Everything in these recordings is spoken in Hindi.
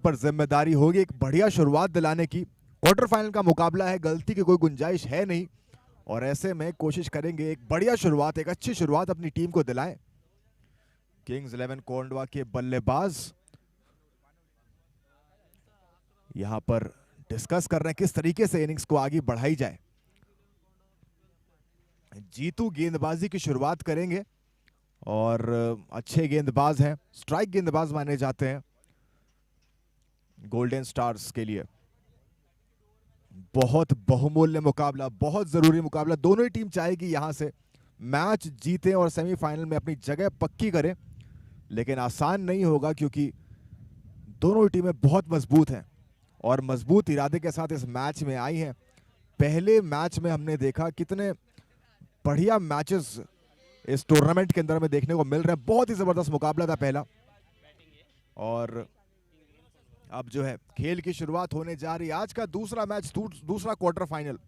पर जिम्मेदारी होगी एक बढ़िया शुरुआत दिलाने की। क्वार्टर फाइनल का मुकाबला है, गलती की कोई गुंजाइश है नहीं, और ऐसे में कोशिश करेंगे एक बढ़िया शुरुआत, एक अच्छी शुरुआत अपनी टीम को दिलाएं। किंग्स 11 कोंडवा के बल्लेबाज यहां पर डिस्कस कर रहे हैं किस तरीके से इनिंग्स को आगे बढ़ाई जाए। जीतू गेंदबाजी की शुरुआत करेंगे और अच्छे गेंदबाज हैं, स्ट्राइक गेंदबाज माने जाते हैं गोल्डन स्टार्स के लिए। बहुत बहुमूल्य मुकाबला, बहुत जरूरी मुकाबला, दोनों ही टीम चाहेगी यहां से मैच जीतें और सेमीफाइनल में अपनी जगह पक्की करें, लेकिन आसान नहीं होगा क्योंकि दोनों ही टीमें बहुत मजबूत हैं और मजबूत इरादे के साथ इस मैच में आई हैं। पहले मैच में हमने देखा कितने बढ़िया मैचेस इस टूर्नामेंट के अंदर में देखने को मिल रहे हैं। बहुत ही जबरदस्त मुकाबला था पहला, और अब जो है खेल की शुरुआत होने जा रही है। आज का दूसरा मैच, दूसरा quarter final,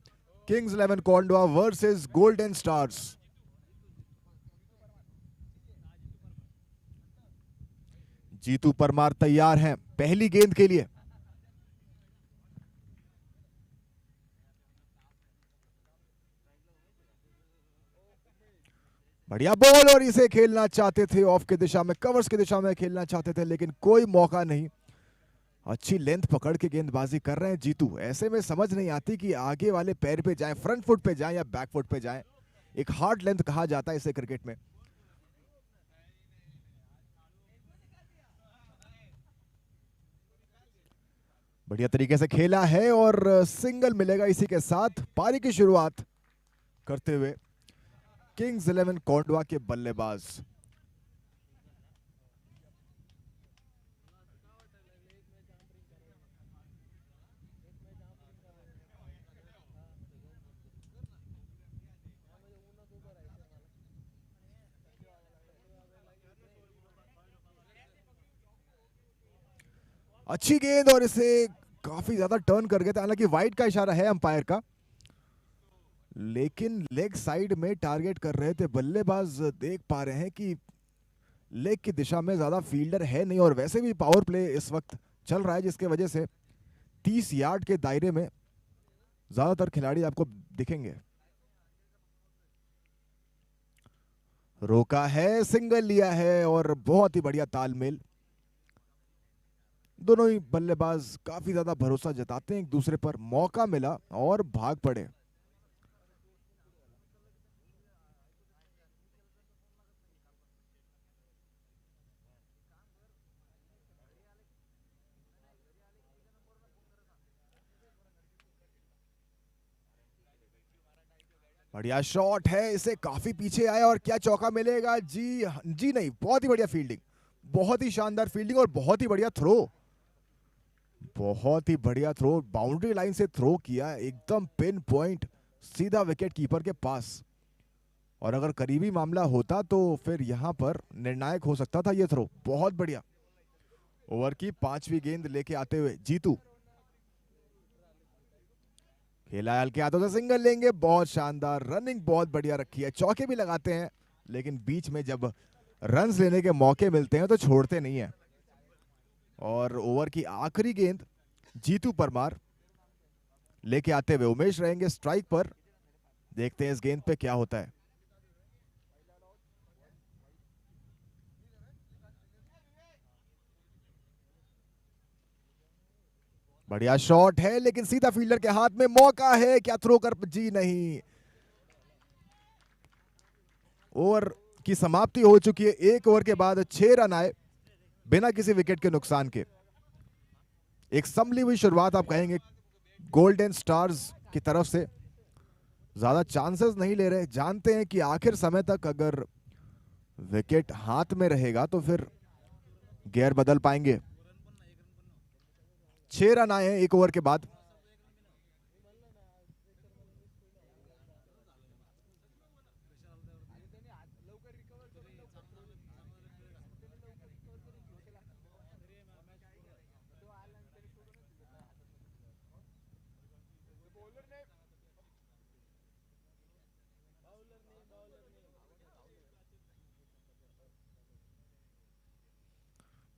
kings 11 Kondhwa versus golden stars. Jitu Parmar तैयार हैं पहली गेंद के लिए। बढ़िया बॉल, और इसे खेलना चाहते थे ऑफ की दिशा में, कवर्स की दिशा में खेलना चाहते थे, लेकिन कोई मौका नहीं। अच्छी लेंथ पकड़ के गेंदबाजी कर रहे हैं जीतू। ऐसे में समझ नहीं आती कि आगे वाले पैर पे जाएं, फ्रंट फुट पे जाएं या बैक फुट पे जाएं। एक हार्ड लेंथ कहा जाता है इसे क्रिकेट में। बढ़िया तरीके से खेला है और सिंगल मिलेगा इसी के साथ पारी की शुरुआत करते हुए किंग्स 11 कोंडवा के बल्लेबाज। अच्छी गेंद, और इसे काफी ज्यादा टर्न कर गए थे, हालांकि वाइड का इशारा है अंपायर का, लेकिन लेग साइड में टारगेट कर रहे थे बल्लेबाज। देख पा रहे हैं कि लेग की दिशा में ज्यादा फील्डर है नहीं, और वैसे भी पावर प्ले इस वक्त चल रहा है जिसके वजह से 30 यार्ड के दायरे में ज्यादातर खिलाड़ी आपको दिखेंगे। रोका है, सिंगल लिया है, और बहुत ही बढ़िया तालमेल। दोनों ही बल्लेबाज काफी ज्यादा भरोसा जताते हैं एक दूसरे पर। मौका मिला और भाग पड़े। बढ़िया शॉट है, इसे काफी पीछे आया, और क्या चौका मिलेगा? जी जी नहीं, बहुत ही बढ़िया फील्डिंग, बहुत ही शानदार फील्डिंग, और बहुत ही बढ़िया थ्रो, बहुत ही बढ़िया थ्रो। बाउंड्री लाइन से थ्रो किया, एकदम पिन पॉइंट, सीधा विकेट कीपर के पास। और अगर करीबी मामला होता तो फिर यहां पर निर्णायक हो सकता था ये थ्रो। बहुत बढ़िया। ओवर की पांचवी गेंद लेके आते हुए जीतू खेला हल्के हाथों से, सिंगल लेंगे। बहुत शानदार रनिंग, बहुत बढ़िया रखी है। चौके भी लगाते हैं, लेकिन बीच में जब रन्स लेने के मौके मिलते हैं तो छोड़ते नहीं है। और ओवर की आखिरी गेंद जीतू परमार लेके आते हुए, उमेश रहेंगे स्ट्राइक पर। देखते हैं इस गेंद पे क्या होता है। बढ़िया शॉट है, लेकिन सीधा फील्डर के हाथ में। मौका है, क्या थ्रो कर? जी नहीं। ओवर की समाप्ति हो चुकी है। एक ओवर के बाद 6 रन आए बिना किसी विकेट के नुकसान के। एक संभली हुई शुरुआत आप कहेंगे गोल्डन स्टार्स की तरफ से। ज्यादा चांसेस नहीं ले रहे, जानते हैं कि आखिर समय तक अगर विकेट हाथ में रहेगा तो फिर गियर बदल पाएंगे। 6 रन आए हैं एक ओवर के बाद।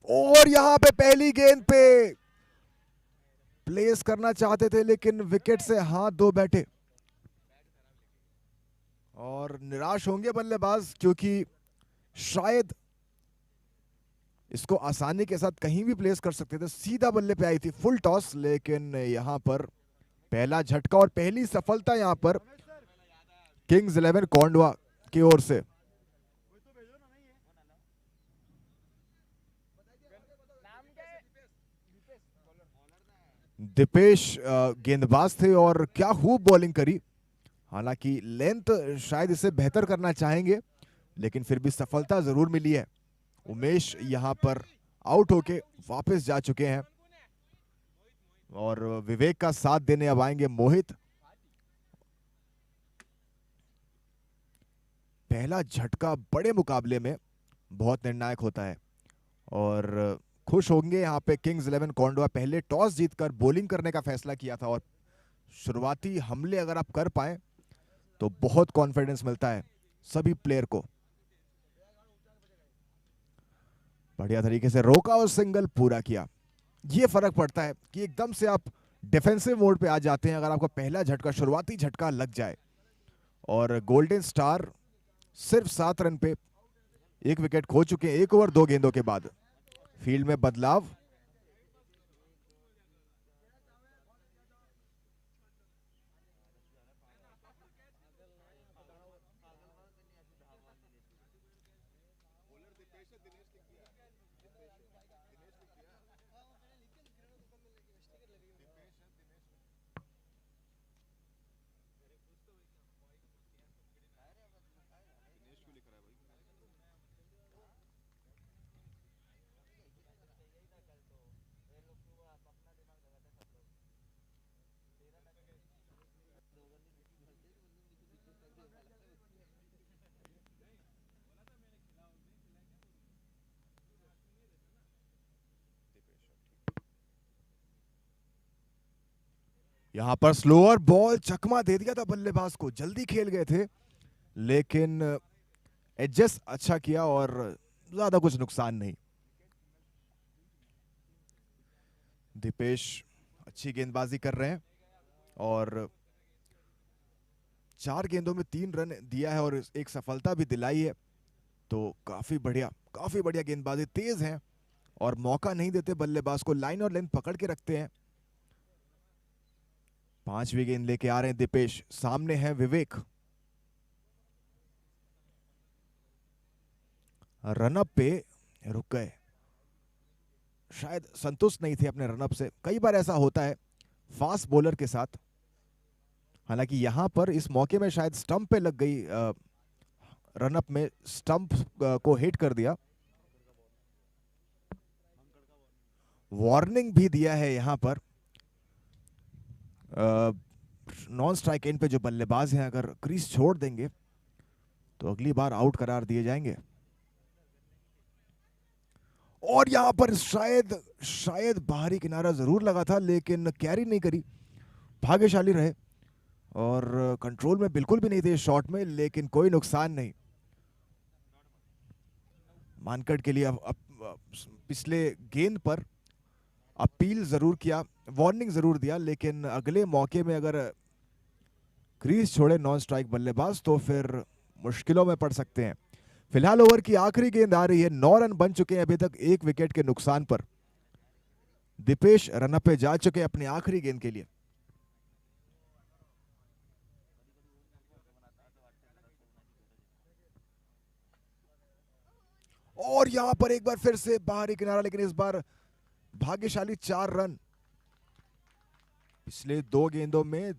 और यहां पे पहली गेंद पे प्लेस करना चाहते थे लेकिन विकेट से हाथ धो बैठे और निराश होंगे बल्लेबाज, क्योंकि शायद इसको आसानी के साथ कहीं भी प्लेस कर सकते थे। सीधा बल्ले पे आई थी फुल टॉस, लेकिन यहां पर पहला झटका और पहली सफलता यहां पर किंग्स 11 कोंडवा की ओर से। दीपेश गेंदबाज थे और क्या खूब बॉलिंग करी। हालांकि लेंथ शायद इसे बेहतर करना चाहेंगे, लेकिन फिर भी सफलता जरूर मिली है। उमेश यहां पर आउट होके वापस जा चुके हैं और विवेक का साथ देने अब आएंगे मोहित। पहला झटका बड़े मुकाबले में बहुत निर्णायक होता है और खुश होंगे यहां पे किंग्स 11 कोंडवा। पहले टॉस जीतकर बॉलिंग करने का फैसला किया था और शुरुआती हमले अगर आप कर पाए तो बहुत कॉन्फिडेंस मिलता है सभी प्लेयर को। बढ़िया तरीके से रोका और सिंगल पूरा किया। ये फर्क पड़ता है कि एकदम से आप डिफेंसिव मोड पे आ जाते हैं अगर आपका पहला झटका, शुरुआती झटका लग जाए। और गोल्डन स्टार सिर्फ 7 रन पे 1 विकेट खो चुके हैं 1 ओवर 2 गेंदों के बाद। फील्ड में बदलाव, यहां पर स्लोअर बॉल चकमा दे दिया था बल्लेबाज को। जल्दी खेल गए थे लेकिन एडजस्ट अच्छा किया और ज्यादा कुछ नुकसान नहीं। दीपेश अच्छी गेंदबाजी कर रहे हैं और 4 गेंदों में 3 रन दिया है और एक सफलता भी दिलाई है। तो काफी बढ़िया गेंदबाजी, तेज हैं और मौका नहीं देते बल्लेबाज को, लाइन और लेंथ पकड़ के रखते हैं। 5वीं गेंद लेके आ रहे हैं दीपेश, सामने है विवेक। रनअप पे रुक गए, शायद संतुष्ट नहीं थे अपने रनअप से। कई बार ऐसा होता है फास्ट बॉलर के साथ। हालांकि यहां पर इस मौके में शायद स्टंप पे लग गई, रनअप में स्टंप को हिट कर दिया। वार्निंग भी दिया है यहां पर। नॉन स्ट्राइक एंड पे जो बल्लेबाज हैं अगर क्रीज छोड़ देंगे तो अगली बार आउट करार दिए जाएंगे। और यहां पर शायद बाहरी किनारा जरूर लगा था लेकिन कैरी नहीं करी। भाग्यशाली रहे और कंट्रोल में बिल्कुल भी नहीं थे शॉट में, लेकिन कोई नुकसान नहीं। मानकड़ के लिए अब पिछले गेंद पर अपील जरूर किया, वार्निंग जरूर दिया, लेकिन अगले मौके में अगर क्रीज छोड़े नॉन स्ट्राइक बल्लेबाज तो फिर मुश्किलों में पड़ सकते हैं। फिलहाल ओवर की आखिरी गेंद आ रही है। 9 रन बन चुके हैं अभी तक 1 विकेट के नुकसान पर। दीपेश रनअप पे जा चुके हैं अपनी आखिरी गेंद के लिए। और यहां पर एक बार फिर से बाहरी किनारा, लेकिन इस बार भाग्यशाली 4 रन। पिछले 2 गेंदों में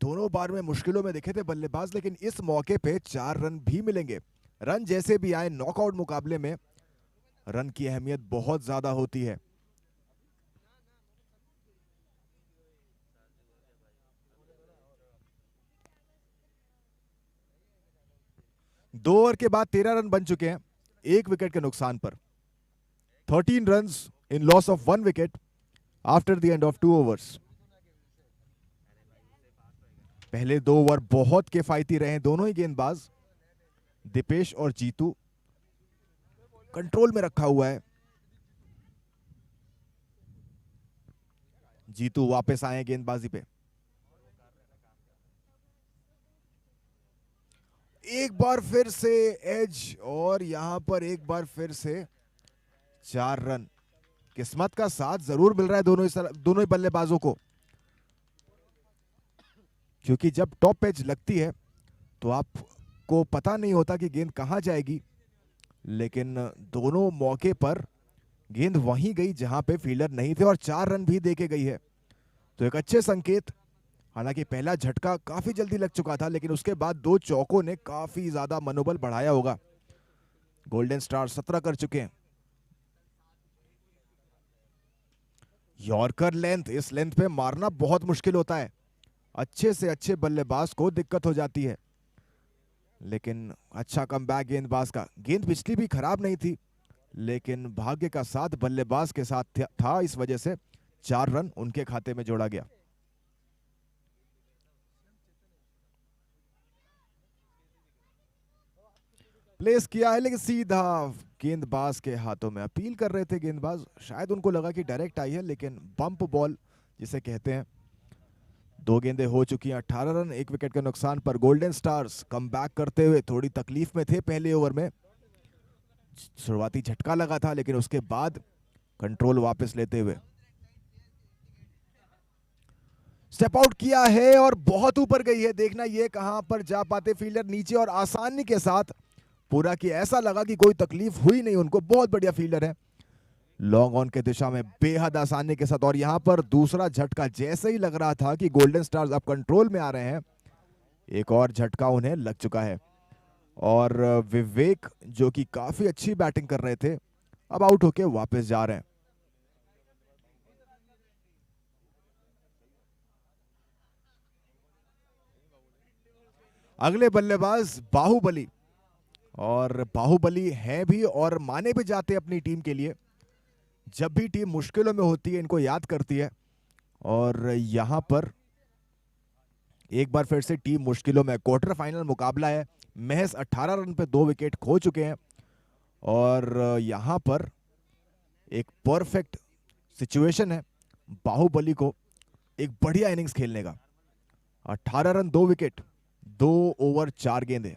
दोनों बार में मुश्किलों में दिखे थे बल्लेबाज, लेकिन इस मौके पे 4 रन भी मिलेंगे। रन जैसे भी आए, नॉकआउट मुकाबले में रन की अहमियत बहुत ज्यादा होती है। दो ओवर के बाद 13 रन बन चुके हैं 1 विकेट के नुकसान पर। 13 runs in loss of 1 wicket after the end of 2 overs. पहले 2 ओवर बहुत किफायती रहे दोनों ही गेंदबाज। दीपेश और जीतू कंट्रोल में रखा हुआ है। जीतू वापस आए गेंदबाजी पे। एक बार फिर से एज, और यहां पर एक बार फिर से 4 रन। किस्मत का साथ जरूर मिल रहा है दोनों ही बल्लेबाजों को, क्योंकि जब टॉप एज लगती है तो आपको पता नहीं होता कि गेंद कहां जाएगी, लेकिन दोनों मौके पर गेंद वहीं गई जहां पे फील्डर नहीं थे और 4 रन भी देके गई है, तो एक अच्छे संकेत। हालांकि पहला झटका काफी जल्दी लग चुका था, लेकिन उसके बाद 2 चौकों ने काफी ज्यादा मनोबल बढ़ाया होगा। गोल्डन स्टार 17 कर चुके हैं। यॉर्कर लेंथ, इस लेंथ पे मारना बहुत मुश्किल होता है, अच्छे से अच्छे बल्लेबाज को दिक्कत हो जाती है। लेकिन अच्छा कमबैक गेंदबाज का। गेंद पिछली भी खराब नहीं थी, लेकिन भाग्य का साथ बल्लेबाज के साथ था, इस वजह से 4 रन उनके खाते में जोड़ा गया। प्लेस किया है, लेकिन सीधा गेंदबाज के हाथों में। अपील कर रहे थे गेंदबाज, शायद उनको लगा कि डायरेक्ट आई है, लेकिन बम्प बॉल जिसे कहते हैं। 2 गेंदें हो चुकी हैं, 18 रन, 1 विकेट के नुकसान पर गोल्डन स्टार्स कमबैक करते हुए थोड़ी तकलीफ में थे पहले ओवर में। शुरुआती झटका लगा था, लेकिन उसके बाद कंट्रोल वापस लेते हुए स्टेप आउट किया है और बहुत ऊपर गई है। देखना ये कहां पर जा पाते फील्डर, नीचे, और आसानी के साथ पूरा किया। ऐसा लगा कि कोई तकलीफ हुई नहीं उनको, बहुत बढ़िया फील्डर है। लॉन्ग ऑन के दिशा में बेहद आसानी के साथ, और यहां पर दूसरा झटका जैसे ही लग रहा था कि गोल्डन स्टार्स अब कंट्रोल में आ रहे हैं, एक और झटका उन्हें लग चुका है। और विवेक जो कि काफी अच्छी बैटिंग कर रहे थे, अब आउट होके वापस जा रहे हैं। अगले बल्लेबाज बाहुबली, और बाहुबली हैं भी और माने भी जाते हैं अपनी टीम के लिए। जब भी टीम मुश्किलों में होती है इनको याद करती है, और यहां पर एक बार फिर से टीम मुश्किलों में। क्वार्टर फाइनल मुकाबला है, महज 18 रन पे 2 विकेट खो चुके हैं, और यहां पर एक परफेक्ट सिचुएशन है बाहुबली को एक बढ़िया इनिंग्स खेलने का। 18 रन 2 विकेट, 2 ओवर 4 गेंदें।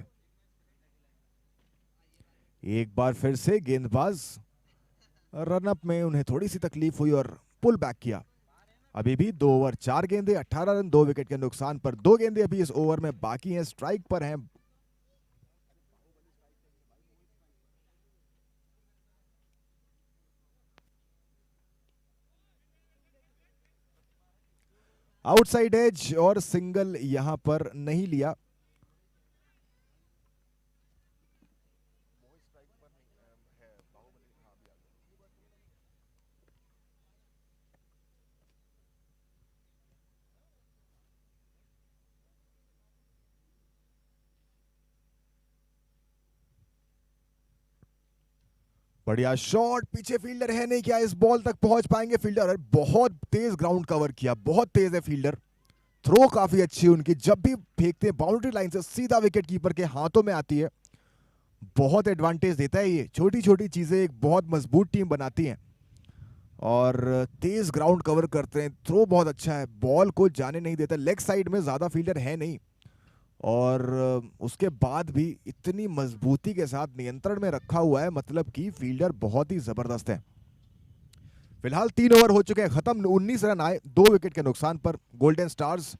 एक बार फिर से गेंदबाज रनअप में उन्हें थोड़ी सी तकलीफ हुई और पुल बैक किया। अभी भी 2 ओवर 4 गेंदें, 18 रन 2 विकेट के नुकसान पर। 2 गेंदें अभी इस ओवर में बाकी हैं, स्ट्राइक पर हैं। आउटसाइड एज और सिंगल यहां पर नहीं लिया। बढ़िया शॉट, पीछे फील्डर है नहीं, क्या इस बॉल तक पहुंच पाएंगे फील्डर? बहुत तेज ग्राउंड कवर किया, बहुत तेज है फील्डर। थ्रो काफी अच्छी उनकी, जब भी फेंकते हैं बाउंड्री लाइन से सीधा विकेट कीपर के हाथों में आती है। बहुत एडवांटेज देता है ये, छोटी छोटी चीजें एक बहुत मजबूत टीम बनाती हैं। और तेज ग्राउंड कवर करते हैं, थ्रो बहुत अच्छा है, बॉल को जाने नहीं देता। लेग साइड में ज्यादा फील्डर है नहीं, और उसके बाद भी इतनी मजबूती के साथ नियंत्रण में रखा हुआ है, मतलब कि फील्डर बहुत ही जबरदस्त है। फिलहाल 3 ओवर हो चुके हैं खत्म, 19 रन आए 2 विकेट के नुकसान पर। गोल्डन स्टार्स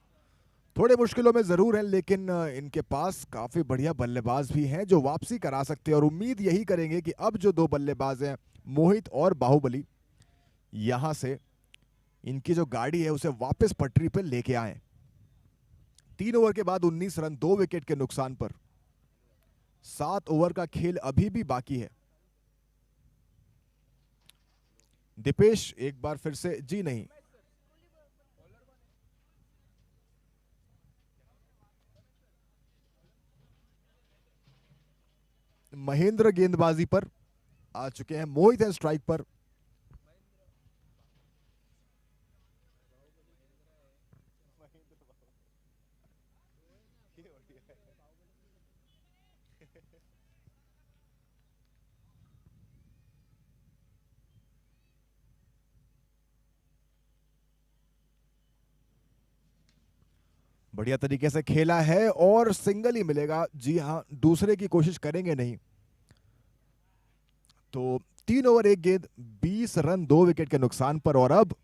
थोड़े मुश्किलों में जरूर हैं, लेकिन इनके पास काफी बढ़िया बल्लेबाज भी हैं जो वापसी करा सकते हैं, और उम्मीद यही करेंगे कि अब जो 2 बल्लेबाज हैं, मोहित और बाहुबली, यहां से इनकी जो गाड़ी है उसे वापस पटरी पर लेके आए। 3 ओवर के बाद 19 रन 2 विकेट के नुकसान पर। 7 ओवर का खेल अभी भी बाकी है। दीपेश एक बार फिर से, जी नहीं, महेंद्र गेंदबाजी पर आ चुके हैं, मोहित है स्ट्राइक पर। बढ़िया तरीके से खेला है और सिंगल ही मिलेगा। जी हाँ, दूसरे की कोशिश करेंगे नहीं। तो 3 ओवर 1 गेंद, 20 रन 2 विकेट के नुकसान पर। और अब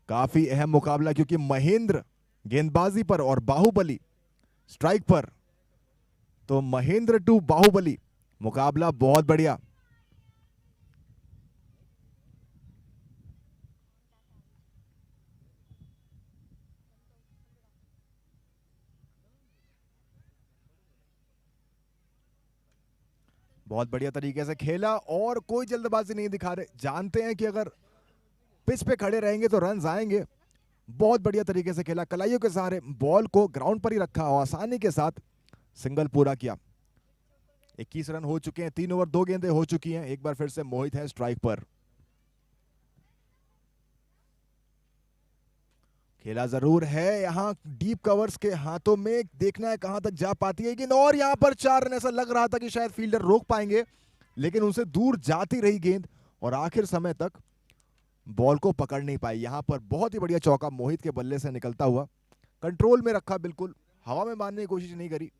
काफी अहम मुकाबला, क्योंकि महेंद्र गेंदबाजी पर और बाहुबली स्ट्राइक पर। तो महेंद्र टू बाहुबली, मुकाबला बहुत बढ़िया। बहुत बढ़िया तरीके से खेला और कोई जल्दबाजी नहीं दिखा रहे, जानते हैं कि अगर पिच पे खड़े रहेंगे तो रन आएंगे। बहुत बढ़िया तरीके से खेला, कलाइयों के सहारे बॉल को ग्राउंड पर ही रखा और आसानी के साथ सिंगल पूरा किया। 21 रन हो चुके हैं, 3 ओवर 2 गेंदें हो चुकी हैं। एक बार फिर से मोहित है स्ट्राइक पर। खेला जरूर है, यहां डीप कवर्स के हाथों में, देखना है कहां तक जा पाती है गेंद। और यहां पर 4 रन, ऐसा लग रहा था कि शायद फील्डर रोक पाएंगे, लेकिन उनसे दूर जाती रही गेंद और आखिर समय तक बॉल को पकड़ नहीं पाई। यहां पर बहुत ही बढ़िया चौका मोहित के बल्ले से निकलता हुआ, कंट्रोल में रखा, बिल्कुल हवा में मारने की कोशिश नहीं करी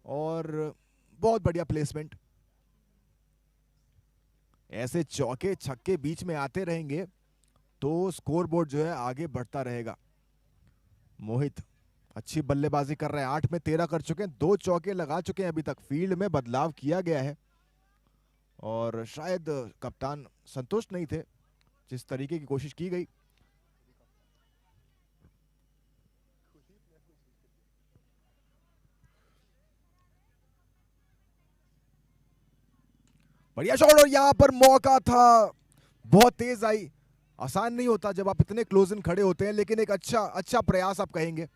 और बहुत बढ़िया प्लेसमेंट। ऐसे चौके छक्के बीच में आते रहेंगे तो स्कोरबोर्ड जो है आगे बढ़ता रहेगा। मोहित अच्छी बल्लेबाजी कर रहे हैं, 8 में 13 कर चुके हैं, 2 चौके लगा चुके हैं अभी तक। फील्ड में बदलाव किया गया है और शायद कप्तान संतुष्ट नहीं थे जिस तरीके की कोशिश की गई। बढ़िया शॉट और यहां पर मौका था, बहुत तेज आई। आसान नहीं होता जब आप इतने क्लोज इन खड़े होते हैं, लेकिन एक अच्छा प्रयास आप कहेंगे,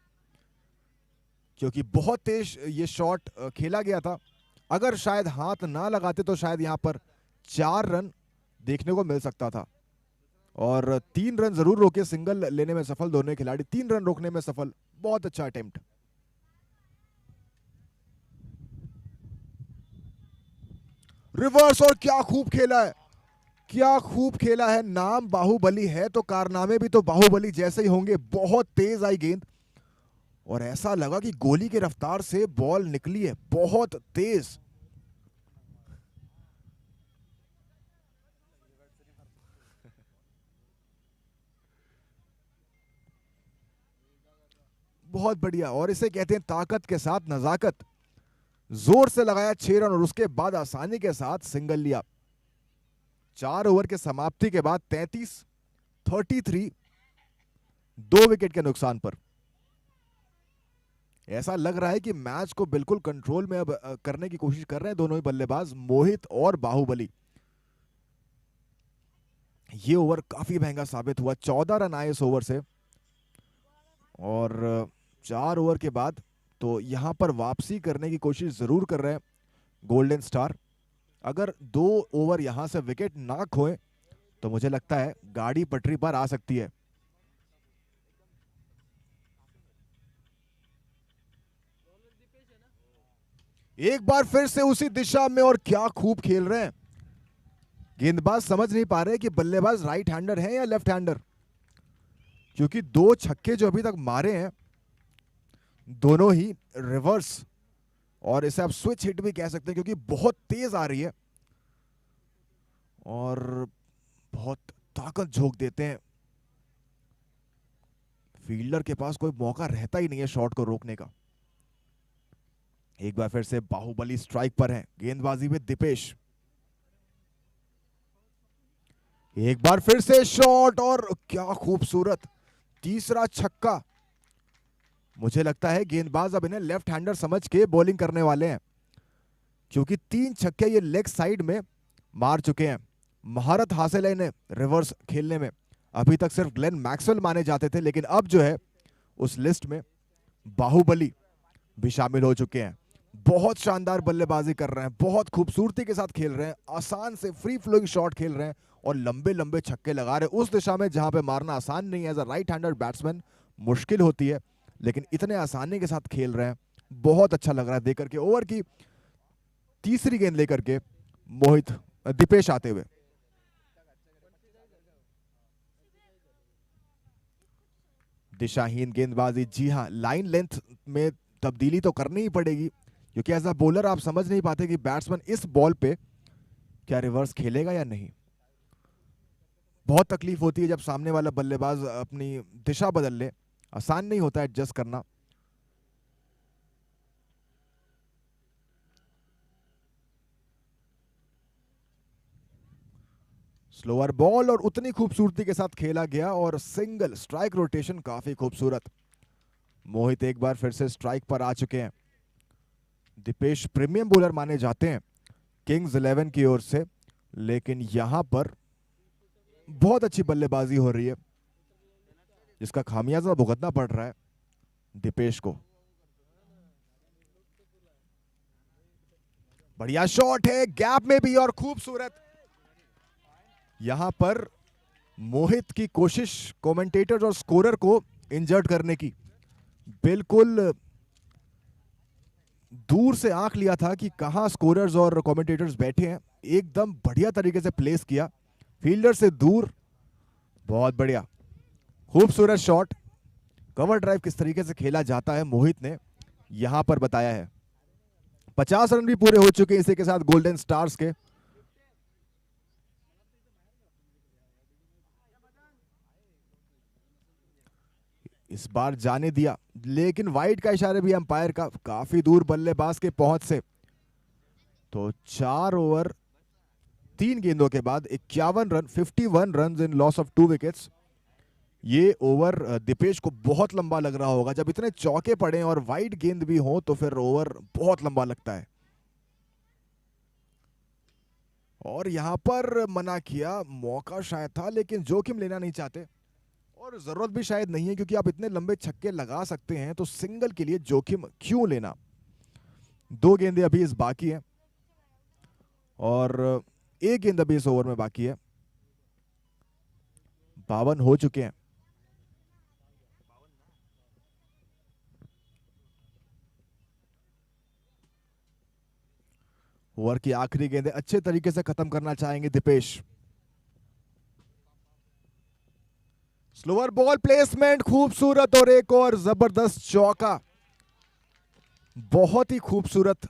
क्योंकि बहुत तेज ये शॉट खेला गया था। अगर शायद हाथ ना लगाते तो शायद यहां पर 4 रन देखने को मिल सकता था। और 3 रन जरूर रोके, सिंगल लेने में सफल दोनों खिलाड़ी, 3 रन रोकने में सफल। बहुत अच्छा अटेम्प्ट। रिवर्स और क्या खूब खेला है, क्या खूब खेला है। नाम बाहुबली है तो कारनामे भी तो बाहुबली जैसे ही होंगे। बहुत तेज आई गेंद और ऐसा लगा कि गोली की रफ्तार से बॉल निकली है, बहुत तेज। बहुत बढ़िया, और इसे कहते हैं ताकत के साथ नजाकत। जोर से लगाया 6 रन और उसके बाद आसानी के साथ सिंगल लिया। 4 ओवर के समाप्ति के बाद 33 2 विकेट के नुकसान पर। ऐसा लग रहा है कि मैच को बिल्कुल कंट्रोल में अब करने की कोशिश कर रहे हैं दोनों ही बल्लेबाज, मोहित और बाहुबली। ये ओवर काफी महंगा साबित हुआ, 14 रन आए इस ओवर से और 4 ओवर के बाद तो यहां पर वापसी करने की कोशिश जरूर कर रहे हैं गोल्डन स्टार। अगर 2 ओवर यहां से विकेट ना खोए तो मुझे लगता है गाड़ी पटरी पर आ सकती है। एक बार फिर से उसी दिशा में और क्या खूब खेल रहे हैं। गेंदबाज समझ नहीं पा रहे कि बल्लेबाज राइट हैंडर है या लेफ्ट हैंडर, क्योंकि 2 छक्के जो अभी तक मारे हैं दोनों ही रिवर्स, और इसे आप स्विच हिट भी कह सकते हैं क्योंकि बहुत तेज आ रही है और बहुत ताकत झोंक देते हैं। फील्डर के पास कोई मौका रहता ही नहीं है शॉट को रोकने का। एक बार फिर से बाहुबली स्ट्राइक पर है, गेंदबाजी में दीपेश। एक बार फिर से शॉट और क्या खूबसूरत तीसरा छक्का। मुझे लगता है गेंदबाज अब इन्हें लेफ्ट हैंडर समझ के बॉलिंग करने वाले हैं, क्योंकि 3 छक्के ये लेग साइड में मार चुके हैं। महारत हासिल है इन्हें रिवर्स खेलने में। अभी तक सिर्फ ग्लेन मैक्सवेल माने जाते थे, लेकिन अब जो है उस लिस्ट में बाहुबली भी शामिल हो चुके हैं। बहुत शानदार बल्लेबाजी कर रहे हैं, बहुत खूबसूरती के साथ खेल रहे हैं, आसान से फ्री फ्लोइंग शॉट खेल रहे हैं और लंबे लंबे छक्के लगा रहे हैं उस दिशा में जहां पे मारना आसान नहीं है। As a right hander batsman मुश्किल होती है, लेकिन इतने आसानी के साथ खेल रहे हैं। बहुत अच्छा लग रहा है देख करके। ओवर की तीसरी गेंद लेकर के मोहित दीपेश आते हुए। दिशाहीन गेंदबाजी, जी हाँ, लाइन लेंथ में तब्दीली तो करनी ही पड़ेगी, क्योंकि एज अ बॉलर आप समझ नहीं पाते कि बैट्समैन इस बॉल पे क्या रिवर्स खेलेगा या नहीं। बहुत तकलीफ होती है जब सामने वाला बल्लेबाज अपनी दिशा बदल ले, आसान नहीं होता एडजस्ट करना। स्लोअर बॉल और उतनी खूबसूरती के साथ खेला गया और सिंगल स्ट्राइक रोटेशन काफी खूबसूरत। मोहित एक बार फिर से स्ट्राइक पर आ चुके हैं। दीपेश प्रीमियम बॉलर माने जाते हैं किंग्स 11 की ओर से, लेकिन यहां पर बहुत अच्छी बल्लेबाजी हो रही है जिसका खामियाजा भुगतना पड़ रहा है दीपेश को। बढ़िया शॉट है, गैप में भी और खूबसूरत। यहां पर मोहित की कोशिश कमेंटेटर और स्कोरर को इंजर्ड करने की, बिल्कुल दूर से आंख लिया था कि कहां स्कोरर्स और कमेंटेटर्स बैठे हैं, एकदम बढ़िया तरीके से प्लेस किया, फील्डर से दूर, बहुत बढ़िया खूबसूरत शॉट। कवर ड्राइव किस तरीके से खेला जाता है मोहित ने यहां पर बताया है। 50 रन भी पूरे हो चुके हैं इसी के साथ गोल्डन स्टार्स के। इस बार जाने दिया, लेकिन वाइड का इशारा भी अंपायर का, काफी दूर बल्लेबाज के पहुंच से। तो 4 ओवर 3 गेंदों के बाद 51 run, 51 run in loss of 2 wickets. ये ओवर दीपेश को बहुत लंबा लग रहा होगा, जब इतने चौके पड़े और वाइड गेंद भी हो तो फिर ओवर बहुत लंबा लगता है। और यहां पर मना किया, मौका शायद था लेकिन जोखिम लेना नहीं चाहते, और जरूरत भी शायद नहीं है, क्योंकि आप इतने लंबे छक्के लगा सकते हैं तो सिंगल के लिए जोखिम क्यों लेना। 2 गेंदें अभी इस बाकी हैं और 1 गेंद अभी इस ओवर में बाकी है। 52 हो चुके हैं। ओवर की आखिरी गेंदें अच्छे तरीके से खत्म करना चाहेंगे दीपेश। स्लोअर बॉल प्लेसमेंट खूबसूरत और एक और जबरदस्त चौका, बहुत ही खूबसूरत,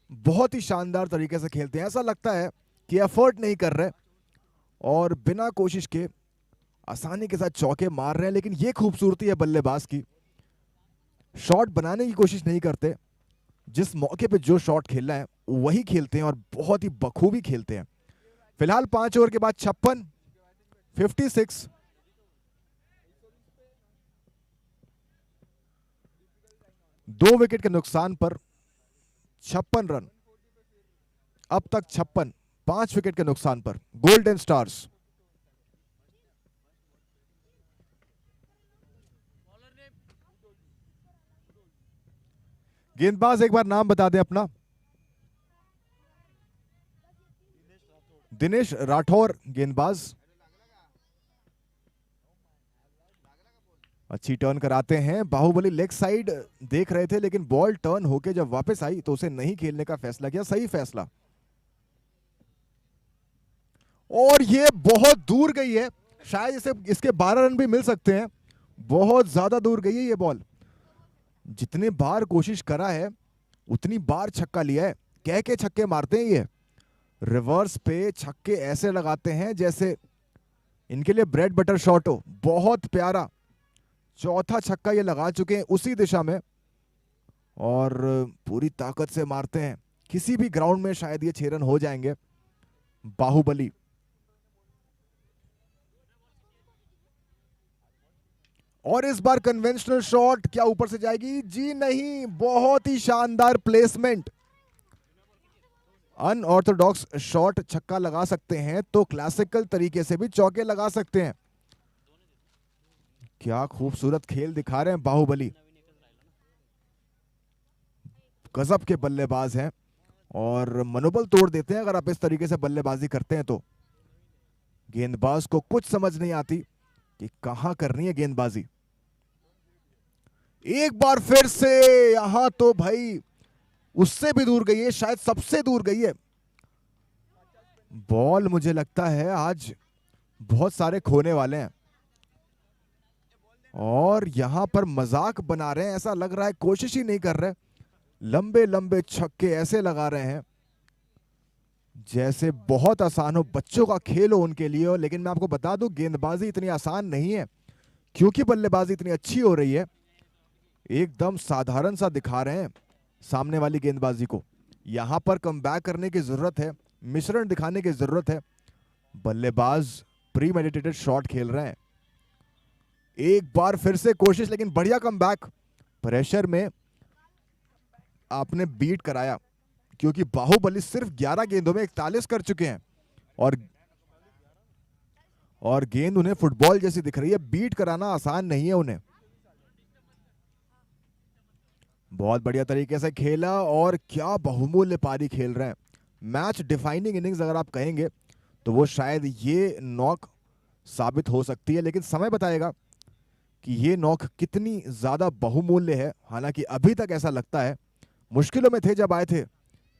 बहुत ही शानदार तरीके से खेलते हैं। ऐसा लगता है कि एफर्ट नहीं कर रहे और बिना कोशिश के आसानी के साथ चौके मार रहे हैं, लेकिन यह खूबसूरती है बल्लेबाज की, शॉट बनाने की कोशिश नहीं करते, जिस मौके पे जो शॉट खेलना है वही खेलते हैं और बहुत ही बखूबी खेलते हैं। फिलहाल 5 ओवर के बाद 56, 56, 2 विकेट के नुकसान पर 56 रन, अब तक 56, 5 विकेट के नुकसान पर गोल्डन स्टार्स। गेंदबाज एक बार नाम बता दें अपना। दिनेश राठौर गेंदबाज। अच्छी टर्न कराते हैं, बाहुबली लेग साइड देख रहे थे लेकिन बॉल टर्न होके जब वापस आई तो उसे नहीं खेलने का फैसला किया, सही फैसला। और ये बहुत दूर गई है, शायद इसे इसके 12 रन भी मिल सकते हैं, बहुत ज्यादा दूर गई है ये बॉल। जितने बार कोशिश करा है उतनी बार छक्का लिया है, कह के छक्के मारते हैं ये, रिवर्स पे छक्के ऐसे लगाते हैं जैसे इनके लिए ब्रेड बटर शॉट हो, बहुत प्यारा। चौथा छक्का ये लगा चुके हैं उसी दिशा में और पूरी ताकत से मारते हैं, किसी भी ग्राउंड में शायद ये 6 रन हो जाएंगे। बाहुबली और इस बार कन्वेंशनल शॉट, क्या ऊपर से जाएगी? जी नहीं, बहुत ही शानदार प्लेसमेंट। अनऑर्थोडॉक्स शॉट छक्का लगा सकते हैं तो क्लासिकल तरीके से भी चौके लगा सकते हैं। क्या खूबसूरत खेल दिखा रहे हैं बाहुबली, गजब के बल्लेबाज हैं और मनोबल तोड़ देते हैं अगर आप इस तरीके से बल्लेबाजी करते हैं तो। गेंदबाज को कुछ समझ नहीं आती कि कहां करनी है गेंदबाजी। एक बार फिर से यहां तो भाई उससे भी दूर गई है, शायद सबसे दूर गई है बॉल। मुझे लगता है आज बहुत सारे खोने वाले हैं और यहां पर मजाक बना रहे हैं, ऐसा लग रहा है कोशिश ही नहीं कर रहे। लंबे लंबे छक्के ऐसे लगा रहे हैं जैसे बहुत आसान हो, बच्चों का खेल हो उनके लिए हो। लेकिन मैं आपको बता दूं गेंदबाजी इतनी आसान नहीं है, क्योंकि बल्लेबाजी इतनी अच्छी हो रही है। एकदम साधारण सा दिखा रहे हैं सामने वाली गेंदबाजी को। यहां पर कमबैक करने की जरूरत है, मिश्रण दिखाने की जरूरत है। बल्लेबाज प्री मेडिटेटेड शॉट खेल रहे हैं। एक बार फिर से कोशिश, लेकिन बढ़िया कमबैक। प्रेशर में आपने बीट कराया, क्योंकि बाहुबली सिर्फ 11 गेंदों में 41 कर चुके हैं और गेंद उन्हें फुटबॉल जैसी दिख रही है। बीट कराना आसान नहीं है उन्हें। बहुत बढ़िया तरीके से खेला और क्या बहुमूल्य पारी खेल रहे हैं। मैच डिफाइनिंग इनिंग्स अगर आप कहेंगे तो वो शायद ये नॉक साबित हो सकती है, लेकिन समय बताएगा कि ये नॉक कितनी ज्यादा बहुमूल्य है। हालांकि अभी तक ऐसा लगता है, मुश्किलों में थे जब आए थे,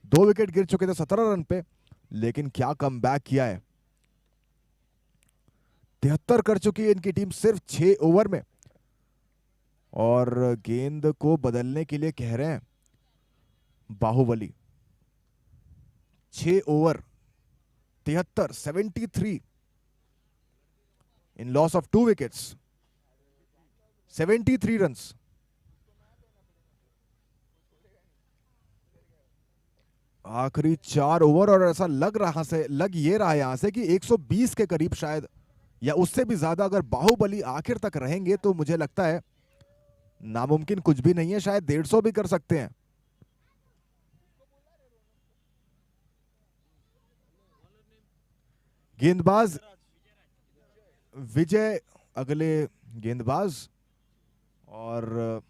2 विकेट गिर चुके थे 17 रन पे, लेकिन क्या कमबैक किया है। 73 कर चुकी है इनकी टीम सिर्फ 6 ओवर में, और गेंद को बदलने के लिए कह रहे हैं Baahubali. 6 over 73, 73 in loss of 2 wickets, 73 runs. आखिरी 4 ओवर और ऐसा लग ये रहा है यहां से कि 120 के करीब शायद, या उससे भी ज्यादा अगर बाहुबली आखिर तक रहेंगे तो मुझे लगता है नामुमकिन कुछ भी नहीं है, शायद 150 भी कर सकते हैं। गेंदबाज विजय अगले गेंदबाज, और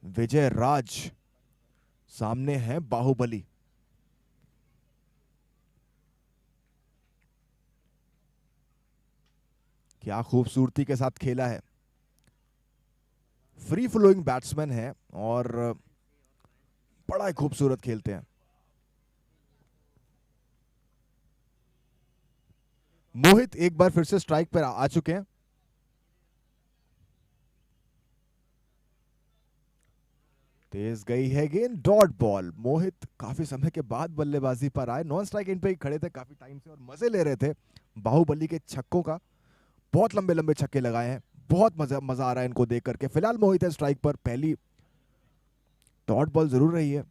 विजय राज सामने है बाहुबली। क्या खूबसूरती के साथ खेला है। फ्री फ्लोइंग बैट्समैन है और बड़ा ही खूबसूरत खेलते हैं। मोहित एक बार फिर से स्ट्राइक पर आ चुके हैं। तेज गई है गेंद, डॉट बॉल। मोहित काफी समय के बाद बल्लेबाजी पर आए, नॉन स्ट्राइक एंड पे ही खड़े थे काफी टाइम से और मजे ले रहे थे बाहुबली के छक्कों का। बहुत लंबे लंबे छक्के लगाए हैं, बहुत मजा मजा आ रहा है इनको देख करके। फिलहाल मोहित है स्ट्राइक पर, पहली डॉट बॉल जरूर रही है।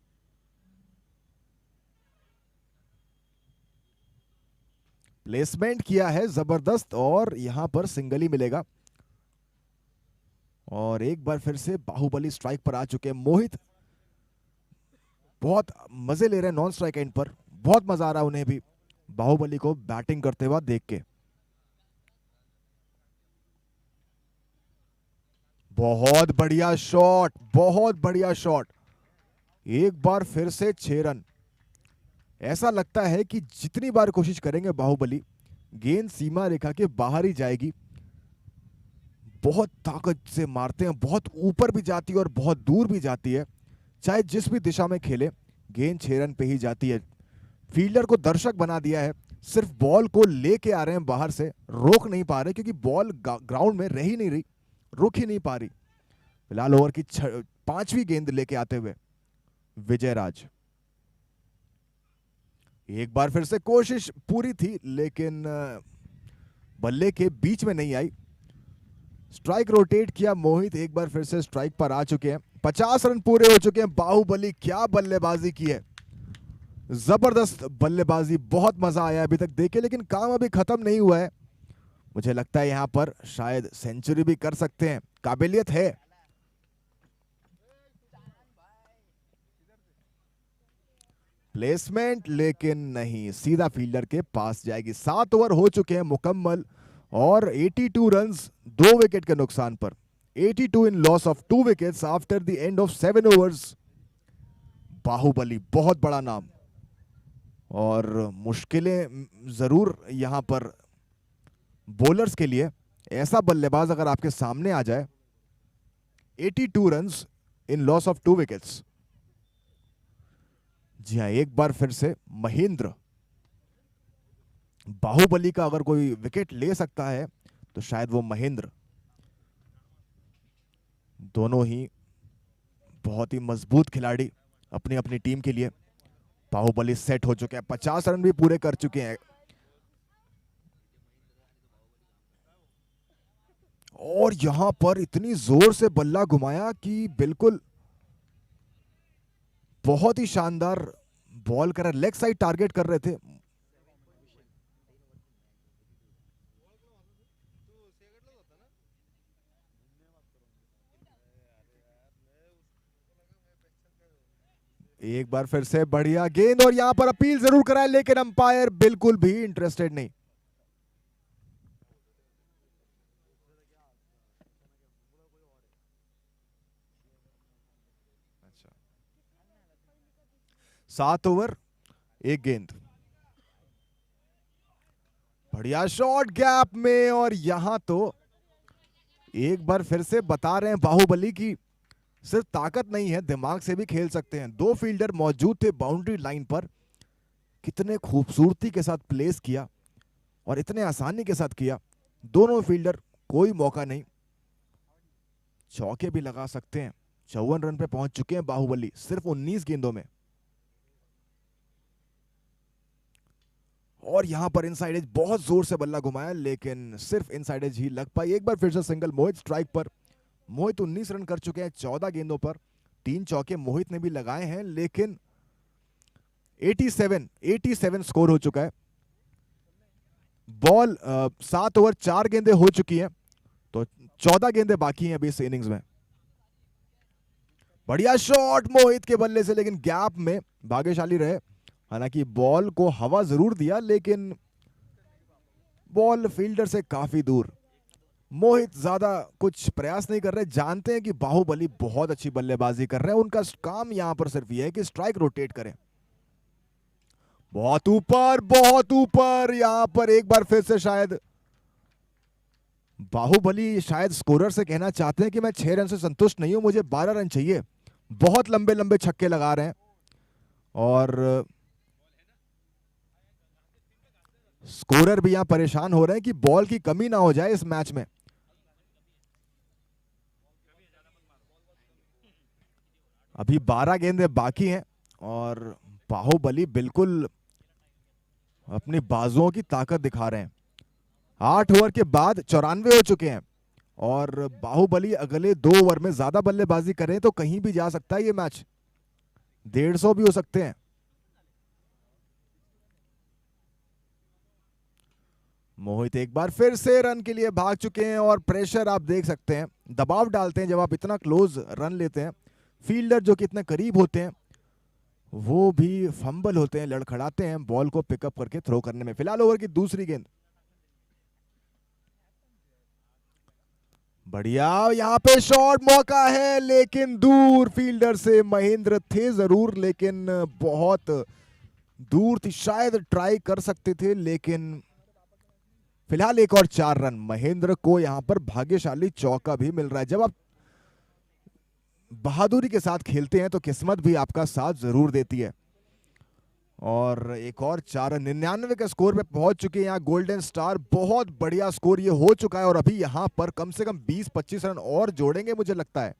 प्लेसमेंट किया है जबरदस्त और यहां पर सिंगल ही मिलेगा। और एक बार फिर से बाहुबली स्ट्राइक पर आ चुके हैं। मोहित बहुत मजे ले रहे हैं नॉन स्ट्राइक एंड पर, बहुत मजा आ रहा है उन्हें भी बाहुबली को बैटिंग करते हुए देख के। बहुत बढ़िया शॉट, बहुत बढ़िया शॉट। एक बार फिर से 6 रन। ऐसा लगता है कि जितनी बार कोशिश करेंगे बाहुबली, गेंद सीमा रेखा के बाहर ही जाएगी। बहुत ताकत से मारते हैं, बहुत ऊपर भी जाती है और बहुत दूर भी जाती है। चाहे जिस भी दिशा में खेले, गेंद 6 रन पे ही जाती है। फील्डर को दर्शक बना दिया है, सिर्फ बॉल को लेके आ रहे हैं बाहर से, रोक नहीं पा रहे क्योंकि बॉल ग्राउंड में रह ही नहीं रही, रुक ही नहीं पा रही। फिलहाल ओवर की 5वीं गेंद लेके आते हुए विजय राज। एक बार फिर से कोशिश पूरी थी, लेकिन बल्ले के बीच में नहीं आई। स्ट्राइक रोटेट किया मोहित, एक बार फिर से स्ट्राइक पर आ चुके हैं। 50 रन पूरे हो चुके हैं। बाहुबली क्या बल्लेबाजी की है, जबरदस्त बल्लेबाजी, बहुत मजा आया अभी तक देखे, लेकिन काम अभी खत्म नहीं हुआ है। मुझे लगता है यहां पर शायद सेंचुरी भी कर सकते हैं, काबिलियत है। प्लेसमेंट लेकिन नहीं, सीधा फील्डर के पास जाएगी। 7 ओवर हो चुके हैं मुकम्मल और 82 रन्स 2 विकेट के नुकसान पर। 82 in loss of 2 wickets after the end of 7 overs. Baahubali बहुत बड़ा नाम, और मुश्किलें जरूर यहां पर बॉलर्स के लिए। ऐसा बल्लेबाज अगर आपके सामने आ जाए, 82 runs in loss of 2 wickets. जी हां, एक बार फिर से महेंद्र। बाहुबली का अगर कोई विकेट ले सकता है तो शायद वो महेंद्र। दोनों ही बहुत ही मजबूत खिलाड़ी अपनी अपनी टीम के लिए। बाहुबली सेट हो चुके हैं, 50 रन भी पूरे कर चुके हैं। और यहां पर इतनी जोर से बल्ला घुमाया कि बिल्कुल बहुत ही शानदार बॉल कर रहे, लेग साइड टारगेट कर रहे थे। एक बार फिर से बढ़िया गेंद, और यहां पर अपील जरूर कराए लेकिन अंपायर बिल्कुल भी इंटरेस्टेड नहीं। अच्छा, 7 ओवर 1 गेंद, बढ़िया शॉट गैप में। और यहां तो एक बार फिर से बता रहे हैं बाहुबली की सिर्फ ताकत नहीं है, दिमाग से भी खेल सकते हैं। 2 फील्डर मौजूद थे बाउंड्री लाइन पर, कितने खूबसूरती के साथ प्लेस किया और इतने आसानी के साथ किया। दोनों फील्डर कोई मौका नहीं, चौके भी लगा सकते हैं। 54 रन पे पहुंच चुके हैं बाहुबली सिर्फ 19 गेंदों में। और यहां पर इनसाइड एज बहुत जोर से बल्ला घुमाया लेकिन सिर्फ इनसाइड एज ही लग पाई। एक बार फिर से सिंगल मोहित स्ट्राइक पर। मोहित 19 रन कर चुके हैं 14 गेंदों पर, 3 चौके मोहित ने भी लगाए हैं लेकिन 87 स्कोर हो चुका है। बॉल 7 ओवर 4 गेंदें हो चुकी हैं, तो 14 गेंदें बाकी हैं अभी इस इनिंग्स में। बढ़िया शॉट मोहित के बल्ले से, लेकिन गैप में भाग्यशाली रहे। हालांकि बॉल को हवा जरूर दिया लेकिन बॉल फील्डर से काफी दूर। मोहित ज्यादा कुछ प्रयास नहीं कर रहे, जानते हैं कि बाहुबली बहुत अच्छी बल्लेबाजी कर रहे हैं। उनका काम यहां पर सिर्फ यह है कि स्ट्राइक रोटेट करें। बहुत ऊपर, बहुत ऊपर। यहां पर एक बार फिर से शायद बाहुबली शायद स्कोरर से कहना चाहते हैं कि मैं 6 रन से संतुष्ट नहीं हूं, मुझे 12 रन चाहिए। बहुत लंबे लंबे छक्के लगा रहे हैं और स्कोरर भी यहां परेशान हो रहे हैं कि बॉल की कमी ना हो जाए इस मैच में। अभी 12 गेंदें बाकी हैं और बाहुबली बिल्कुल अपनी बाजुओं की ताकत दिखा रहे हैं। 8 ओवर के बाद 94 हो चुके हैं और बाहुबली अगले 2 ओवर में ज्यादा बल्लेबाजी करें तो कहीं भी जा सकता है ये मैच, 150 भी हो सकते हैं। मोहित एक बार फिर से रन के लिए भाग चुके हैं और प्रेशर आप देख सकते हैं, दबाव डालते हैं जब आप इतना क्लोज रन लेते हैं। फील्डर जो कि इतने करीब होते हैं वो भी फंबल होते हैं, लड़खड़ाते हैं बॉल को पिकअप करके थ्रो करने में। फिलहाल ओवर की दूसरी गेंद, बढ़िया यहां पे शॉट मौका है लेकिन दूर फील्डर से। महेंद्र थे जरूर लेकिन बहुत दूर थी, शायद ट्राई कर सकते थे लेकिन फिलहाल एक और 4 रन। महेंद्र को यहां पर भाग्यशाली चौका भी मिल रहा है। जब आप बहादुरी के साथ खेलते हैं तो किस्मत भी आपका साथ जरूर देती है। और एक और 4 रन, 99 के स्कोर पे पहुंच चुके हैं यहाँ गोल्डन स्टार। बहुत बढ़िया स्कोर ये हो चुका है और अभी यहां पर कम से कम 20-25 रन और जोड़ेंगे मुझे लगता है।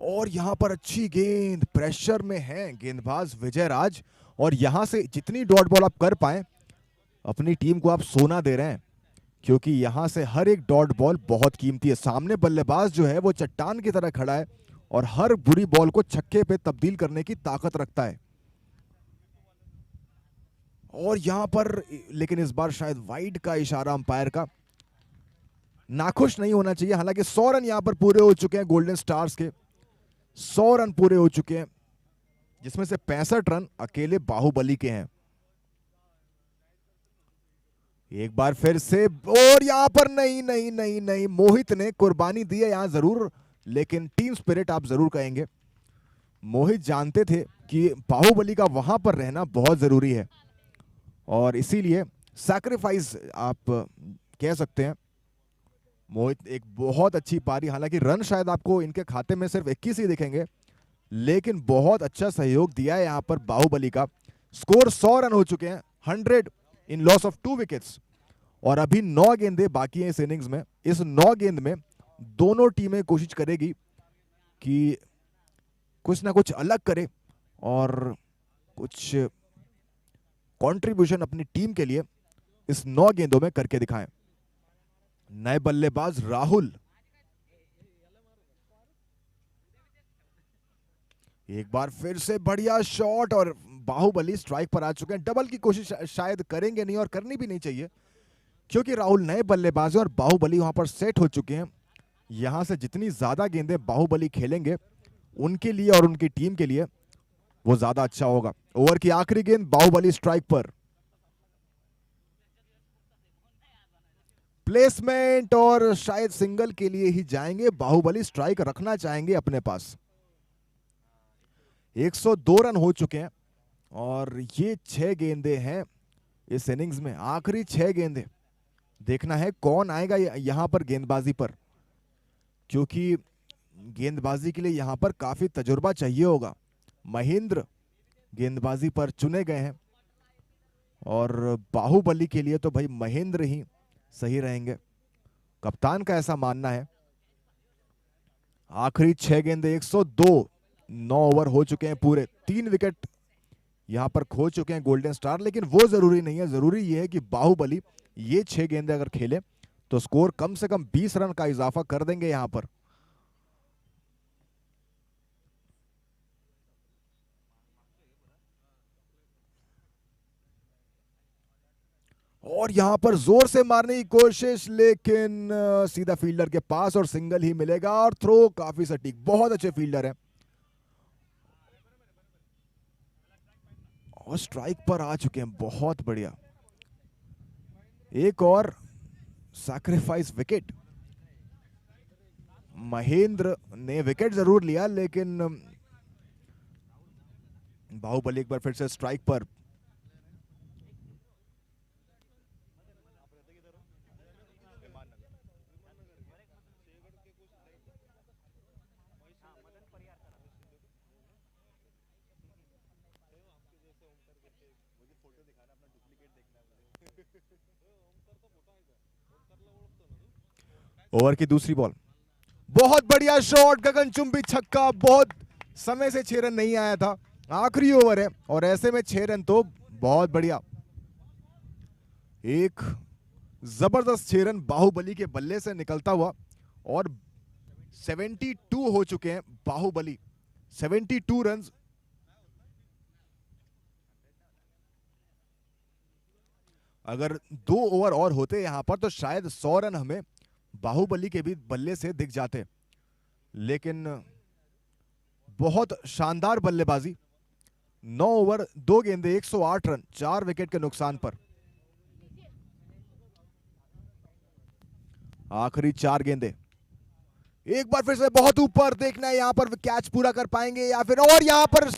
और यहां पर अच्छी गेंद, प्रेशर में है गेंदबाज विजय राज और यहां से जितनी डॉट बॉल आप कर पाए अपनी टीम को आप सोना दे रहे हैं, क्योंकि यहां से हर एक डॉट बॉल बहुत कीमती है। सामने बल्लेबाज जो है वो चट्टान की तरह खड़ा है और हर बुरी बॉल को छक्के पे तब्दील करने की ताकत रखता है। और यहां पर लेकिन इस बार शायद वाइड का इशारा अंपायर का, नाखुश नहीं होना चाहिए। हालांकि 100 रन यहां पर पूरे हो चुके हैं गोल्डन स्टार्स के, 100 रन पूरे हो चुके हैं जिसमें से 65 रन अकेले बाहुबली के हैं। एक बार फिर से, और यहां पर नहीं नहीं नहीं नहीं, मोहित ने कुर्बानी दी है यहां जरूर, लेकिन टीम स्पिरिट आप जरूर कहेंगे। मोहित जानते थे कि बाहुबली का वहां पर रहना बहुत जरूरी है और इसीलिए सैक्रिफाइस आप कह सकते हैं। मोहित एक बहुत अच्छी पारी, हालांकि रन शायद आपको इनके खाते में सिर्फ 21 ही दिखेंगे लेकिन बहुत अच्छा सहयोग दिया है यहां पर बाहुबली का। स्कोर 100 रन हो चुके हैं, 100 इन लॉस ऑफ 2 विकेट्स। और अभी 9 गेंदें बाकी हैं इस इनिंग्स में। इस 9 गेंद में दोनों टीमें कोशिश करेगी कि कुछ ना कुछ अलग करे और कुछ कंट्रीब्यूशन अपनी टीम के लिए इस 9 गेंदों में करके दिखाएं। नए बल्लेबाज राहुल, एक बार फिर से बढ़िया शॉट और बाहुबली स्ट्राइक पर आ चुके हैं। डबल की कोशिश शायद करेंगे नहीं और करनी भी नहीं चाहिए, क्योंकि राहुल नए बल्लेबाज हैं और बाहुबली वहां पर सेट हो चुके हैं। यहां से जितनी ज्यादा गेंदें बाहुबली खेलेंगे उनके लिए और उनकी टीम के लिए वो ज्यादा अच्छा होगा। ओवर की आखिरी गेंद, बाहुबली स्ट्राइक पर। प्लेसमेंट और शायद सिंगल के लिए ही जाएंगे। बाहुबली स्ट्राइक रखना चाहेंगे अपने पास। 102 रन हो चुके हैं और ये 6 गेंदें हैं इस इनिंग्स में, आखिरी 6 गेंदें। देखना है कौन आएगा यहां पर गेंदबाजी पर, क्योंकि गेंदबाजी के लिए यहां पर काफी तजुर्बा चाहिए होगा। महेंद्र गेंदबाजी पर चुने गए हैं और बाहुबली के लिए तो भाई महेंद्र ही सही रहेंगे, कप्तान का ऐसा मानना है। आखिरी 6 गेंदें, 102, 9 ओवर हो चुके हैं पूरे। 3 विकेट यहां पर खो चुके हैं गोल्डन स्टार, लेकिन वो जरूरी नहीं है। जरूरी यह है कि बाहुबली ये 6 गेंदें अगर खेले तो स्कोर कम से कम 20 रन का इजाफा कर देंगे यहां पर। और यहां पर जोर से मारने की कोशिश, लेकिन सीधा फील्डर के पास और सिंगल ही मिलेगा। और थ्रो काफी सटीक, बहुत अच्छे फील्डर है और स्ट्राइक पर आ चुके हैं। बहुत बढ़िया, एक और सैक्रिफाइस विकेट। महेंद्र ने विकेट जरूर लिया, लेकिन बाहुबली एक बार फिर से स्ट्राइक पर। ओवर की दूसरी बॉल, बहुत बढ़िया शॉट, गगनचुंबी छक्का। बहुत समय से 6 रन नहीं आया था, आखिरी ओवर है और ऐसे में 6 रन तो बहुत बढ़िया। एक जबरदस्त 6 रन बाहुबली के बल्ले से निकलता हुआ और 72 हो चुके हैं बाहुबली, 72 रन। अगर 2 ओवर और होते यहां पर तो शायद 100 रन हमें बाहुबली के भी बल्ले से दिख जाते, लेकिन बहुत शानदार बल्लेबाजी। 9 ओवर 2 गेंदे, 108 रन, 4 विकेट के नुकसान पर। आखिरी 4 गेंदे, एक बार फिर से बहुत ऊपर। देखना है यहां पर कैच पूरा कर पाएंगे या फिर, और यहां पर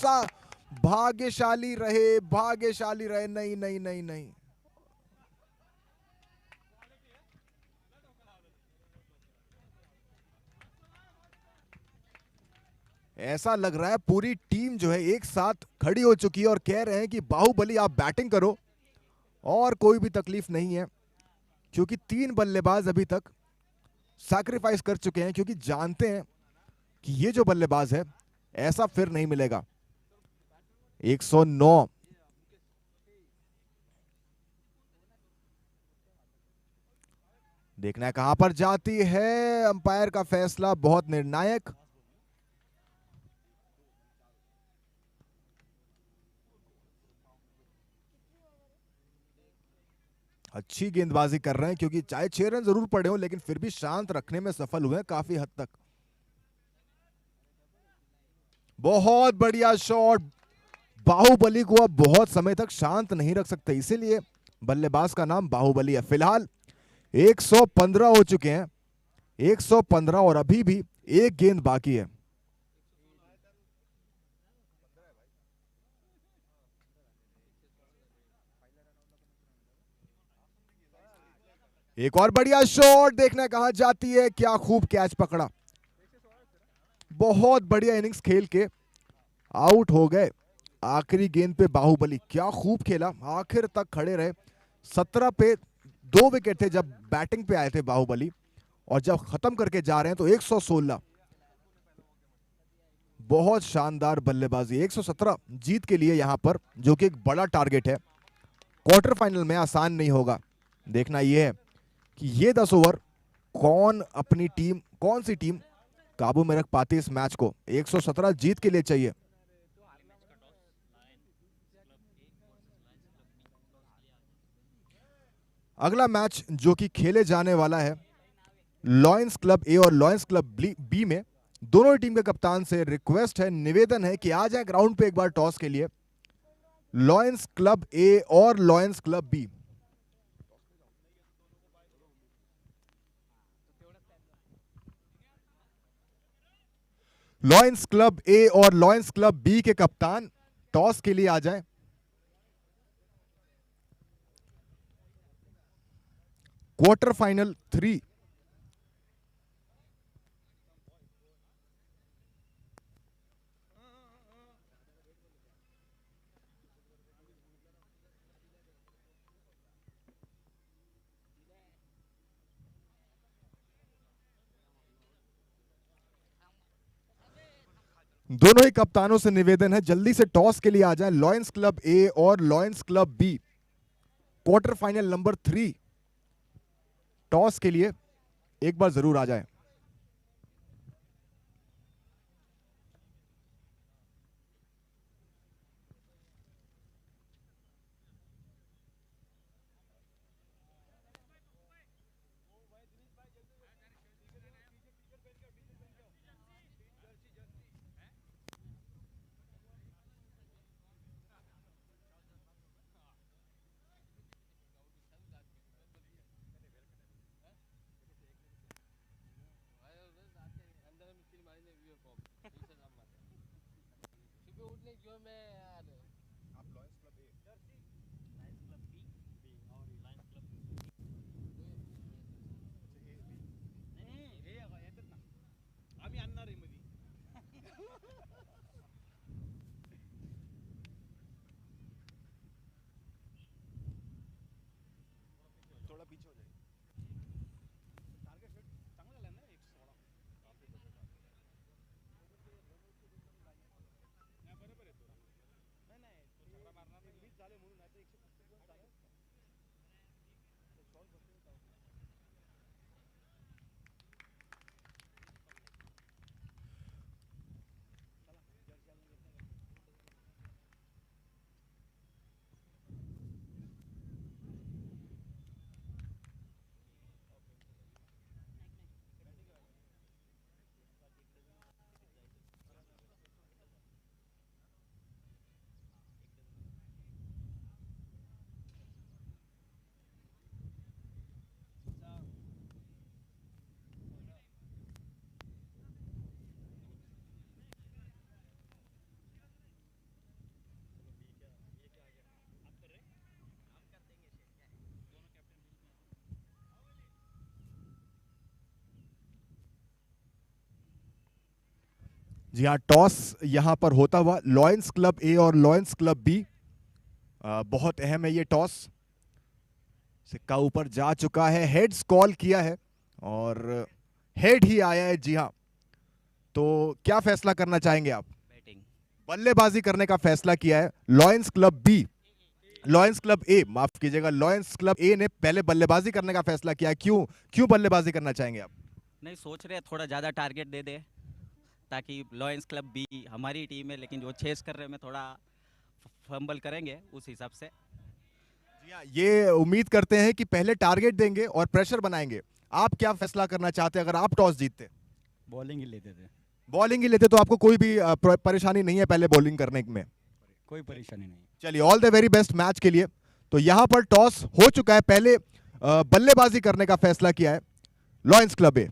भाग्यशाली रहे, भाग्यशाली रहे। नहीं नहीं नहीं नहीं, ऐसा लग रहा है पूरी टीम जो है एक साथ खड़ी हो चुकी है और कह रहे हैं कि बाहुबली आप बैटिंग करो और कोई भी तकलीफ नहीं है, क्योंकि 3 बल्लेबाज अभी तक सैक्रिफाइस कर चुके हैं, क्योंकि जानते हैं कि ये जो बल्लेबाज है ऐसा फिर नहीं मिलेगा। 109, देखना है कहां पर जाती है। अंपायर का फैसला बहुत निर्णायक। अच्छी गेंदबाजी कर रहे हैं, क्योंकि चाहे 6 रन जरूर पड़े हो लेकिन फिर भी शांत रखने में सफल हुए हैं काफी हद तक। बहुत बढ़िया शॉट। बाहुबली को अब बहुत समय तक शांत नहीं रख सकते, इसीलिए बल्लेबाज का नाम बाहुबली है। फिलहाल 115 हो चुके हैं, 115 और अभी भी एक गेंद बाकी है। एक और बढ़िया शॉट, देखना कहां जाती है। क्या खूब कैच पकड़ा, बहुत बढ़िया इनिंग्स खेल के आउट हो गए आखिरी गेंद पे बाहुबली। क्या खूब खेला, आखिर तक खड़े रहे, 17 पे 2 विकेट थे जब बैटिंग पे आए थे बाहुबली, और जब खत्म करके जा रहे हैं तो 116। बहुत शानदार बल्लेबाजी, 117 जीत के लिए यहां पर, जो कि एक बड़ा टारगेट है। क्वार्टर फाइनल में आसान नहीं होगा। देखना यह है कि ये 10 ओवर कौन सी टीम काबू में रख पाती है इस मैच को। 117 जीत के लिए चाहिए। अगला मैच जो कि खेले जाने वाला है लॉयंस क्लब ए और लॉयंस क्लब बी में, दोनों टीम के कप्तान से रिक्वेस्ट है, निवेदन है कि आ जाए ग्राउंड पे एक बार टॉस के लिए। लॉयंस क्लब ए और lions club B. Lions club A और लॉयंस क्लब बी के कप्तान टॉस के लिए आ जाएं। Quarter final 3। दोनों ही कप्तानों से निवेदन है जल्दी से टॉस के लिए आ जाएं। लॉयंस क्लब ए और lions club B, quarter final number 3 toss के लिए एक बार जरूर आ जाएं। जी हाँ, टॉस यहां पर होता हुआ लॉयंस क्लब ए और लॉयंस क्लब बी। बहुत अहम है ये टॉस। सिक्का ऊपर जा चुका है, हेड्स कॉल किया है और हेड ही आया है। जी हाँ, तो क्या फैसला करना चाहेंगे आप? बैटिंग। बल्लेबाजी करने का फैसला किया है Lions club B. Lions club A, माफ कीजिएगा, लॉयंस क्लब ए ने पहले बल्लेबाजी करने का फैसला किया है। क्यों क्यों बल्लेबाजी करना चाहेंगे आप? नहीं, सोच रहे हैं थोड़ा ज़्यादा टारगेट दे दे, ताकि लॉयंस क्लब बी हमारी टीम है, लेकिन जो चेस कर रहे हैं में थोड़ा फंबल करेंगे उस हिसाब से। जी हाँ, ये उम्मीद करते हैं कि पहले टारगेट देंगे और प्रेशर बनाएंगे। आप क्या फैसला करना चाहते हैं अगर आप टॉस जीतते? बॉलिंग ही लेते थे। बॉलिंग ही लेते तो आपको कोई भी परेशानी नहीं है पहले बॉलिंग करने में? कोई परेशानी नहीं। चलिए, all the very best match के लिए। तो यहां पर टॉस हो चुका है, पहले बल्लेबाजी करने का फैसला किया है लॉयंस क्लब ए।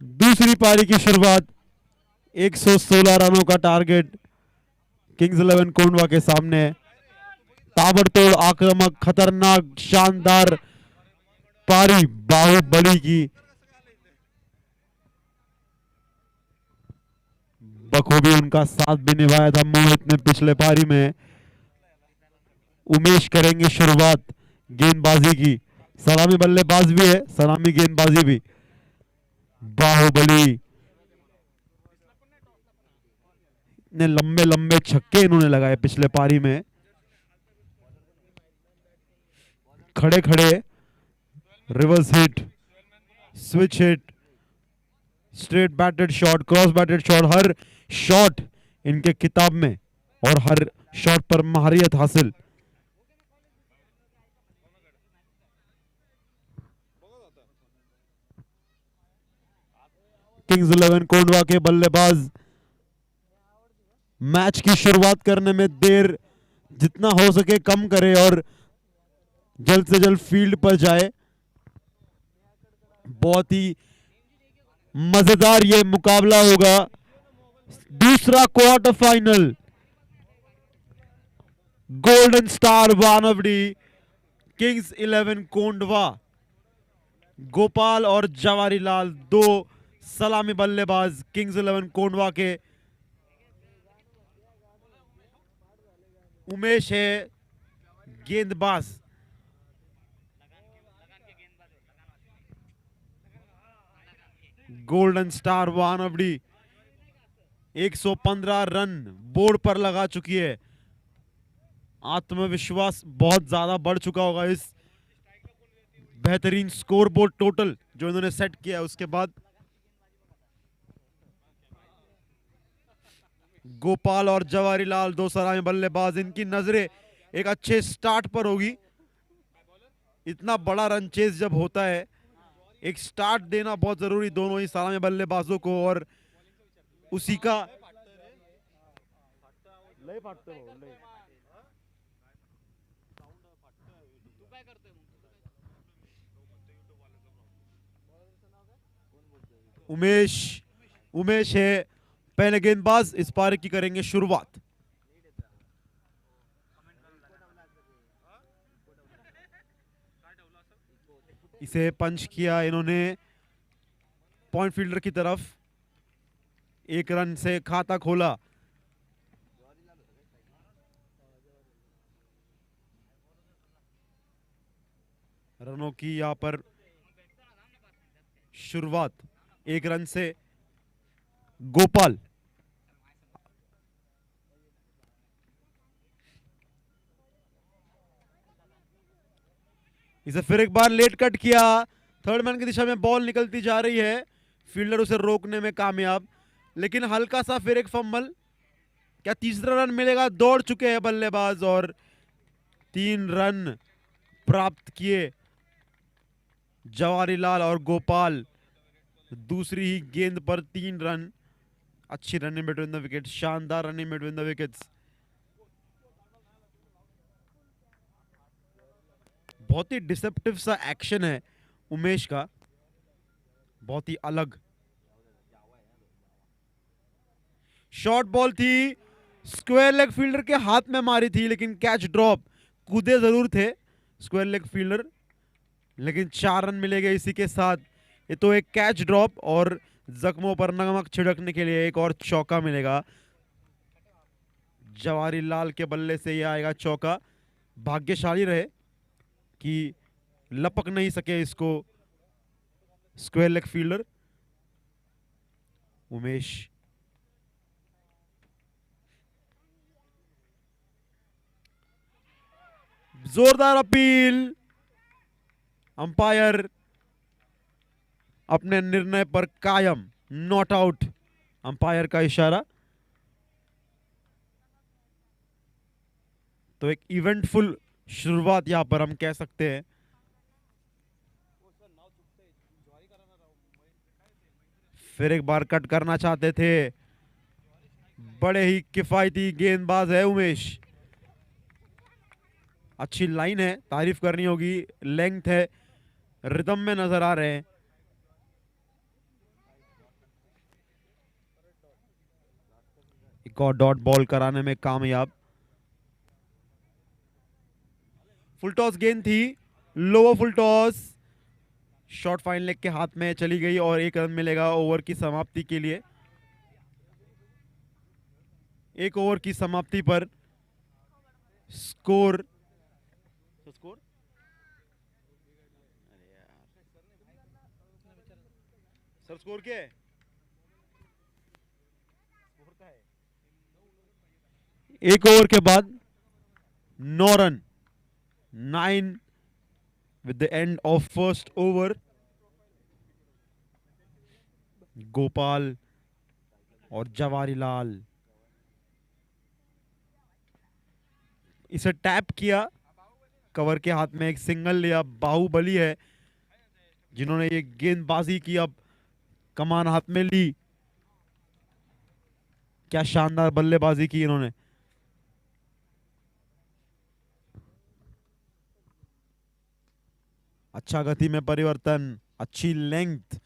दूसरी पारी की शुरुआत 116 रनों का टारगेट किंग्स 11 कोंडवा के सामने है। ताबड़तोड़ आक्रामक खतरनाक शानदार पारी बाहुबली की बखूबी उनका साथ भी निभाया था मोहित ने पिछले पारी में। उमेश करेंगे शुरुआत गेंदबाजी की, सलामी बल्लेबाज भी है, सलामी गेंदबाजी भी। बाहुबली ने लंबे लंबे छक्के इन्होंने लगाए पिछले पारी में। खड़े खड़े reverse hit, switch hit, straight batted shot, cross batted shot, हर शॉट इनके किताब में और हर शॉट पर महारियत हासिल। किंग्स 11 कोंडवा के बल्लेबाज मैच की शुरुआत करने में देर जितना हो सके कम करे और जल्द से जल्द फील्ड पर जाए। बहुत ही मजेदार ये मुकाबला होगा। दूसरा quarter final, golden Star Wanowrie Kings 11 Kondhwa. Gopal और जवारीलाल दो सलामी बल्लेबाज किंग्स 11 कोंडवा के। उमेश है गेंदबाज। Golden Star Wanwadi 115 run board पर लगा चुकी है। आत्मविश्वास बहुत ज्यादा बढ़ चुका होगा इस बेहतरीन स्कोर बोर्ड टोटल जो इन्होंने सेट किया। उसके बाद गोपाल और जवारीलाल दो सलामी बल्लेबाज, इनकी नजरें एक अच्छे स्टार्ट पर होगी। इतना बड़ा रन चेज जब होता है एक स्टार्ट देना बहुत जरूरी दोनों ही सलामी बल्लेबाजों को, और उसी का उमेश है पहले गेंदबाज। इस पारी की करेंगे शुरुआत। इसे पंच किया इन्होंने पॉइंट फील्डर की तरफ। एक रन से खाता खोला। रनों की यहां पर शुरुआत एक रन से गोपाल। इसे फिर एक बार लेट कट किया। थर्ड मैन की दिशा में बॉल निकलती जा रही है। फील्डर उसे रोकने में कामयाब, लेकिन हल्का सा फिर एक फंबल। क्या तीसरा रन मिलेगा? दौड़ चुके हैं बल्लेबाज और 3 रन प्राप्त किए जवारीलाल और गोपाल। दूसरी ही गेंद पर 3 रन। अच्छी रनिंग बिटवीन द विकेट, शानदार रनिंग बिटवीन द विकेट्स। बहुत ही डिसेप्टिव सा एक्शन है उमेश का, बहुत ही अलग। शॉर्ट बॉल थी, स्क्वायर लेग फील्डर के हाथ में मारी थी, लेकिन कैच ड्रॉप। कूदे जरूर थे स्क्वायर लेग फील्डर, लेकिन 4 रन मिलेंगे इसी के साथ। ये तो एक कैच ड्रॉप और जख्मों पर नमक छिड़कने के लिए एक और चौका मिलेगा। जवारीलाल के बल्ले से ये आएगा चौका। भाग्यशाली रहे कि लपक नहीं सके इसको स्क्वायर लेग फील्डर। उमेश जोरदार अपील। अंपायर अपने निर्णय पर कायम, नॉट आउट अंपायर का इशारा। तो एक इवेंटफुल शुरुआत यहां पर हम कह सकते हैं। फिर एक बार कट करना चाहते थे। बड़े ही किफायती गेंदबाज है उमेश। अच्छी लाइन है, तारीफ करनी होगी। लेंथ है, रिदम में नजर आ रहे हैं। एक और डॉट बॉल कराने में कामयाब। फुल टॉस गेंद थी, lower full toss, short fine leg के हाथ में चली गई और 1 रन मिलेगा ओवर की समाप्ति के लिए। 1 ओवर की समाप्ति पर स्कोर सर स्कोर क्या है? 1 ओवर के बाद 9 run, 9 with the end of first over। Gopal और जवाहरीलाल इसे टैप किया, कवर के हाथ में एक सिंगल लिया। बाहुबली है जिन्होंने ये गेंदबाजी की, अब कमान हाथ में ली। क्या शानदार बल्लेबाजी की इन्होंने। अच्छा गति में परिवर्तन, अच्छी लेंथ,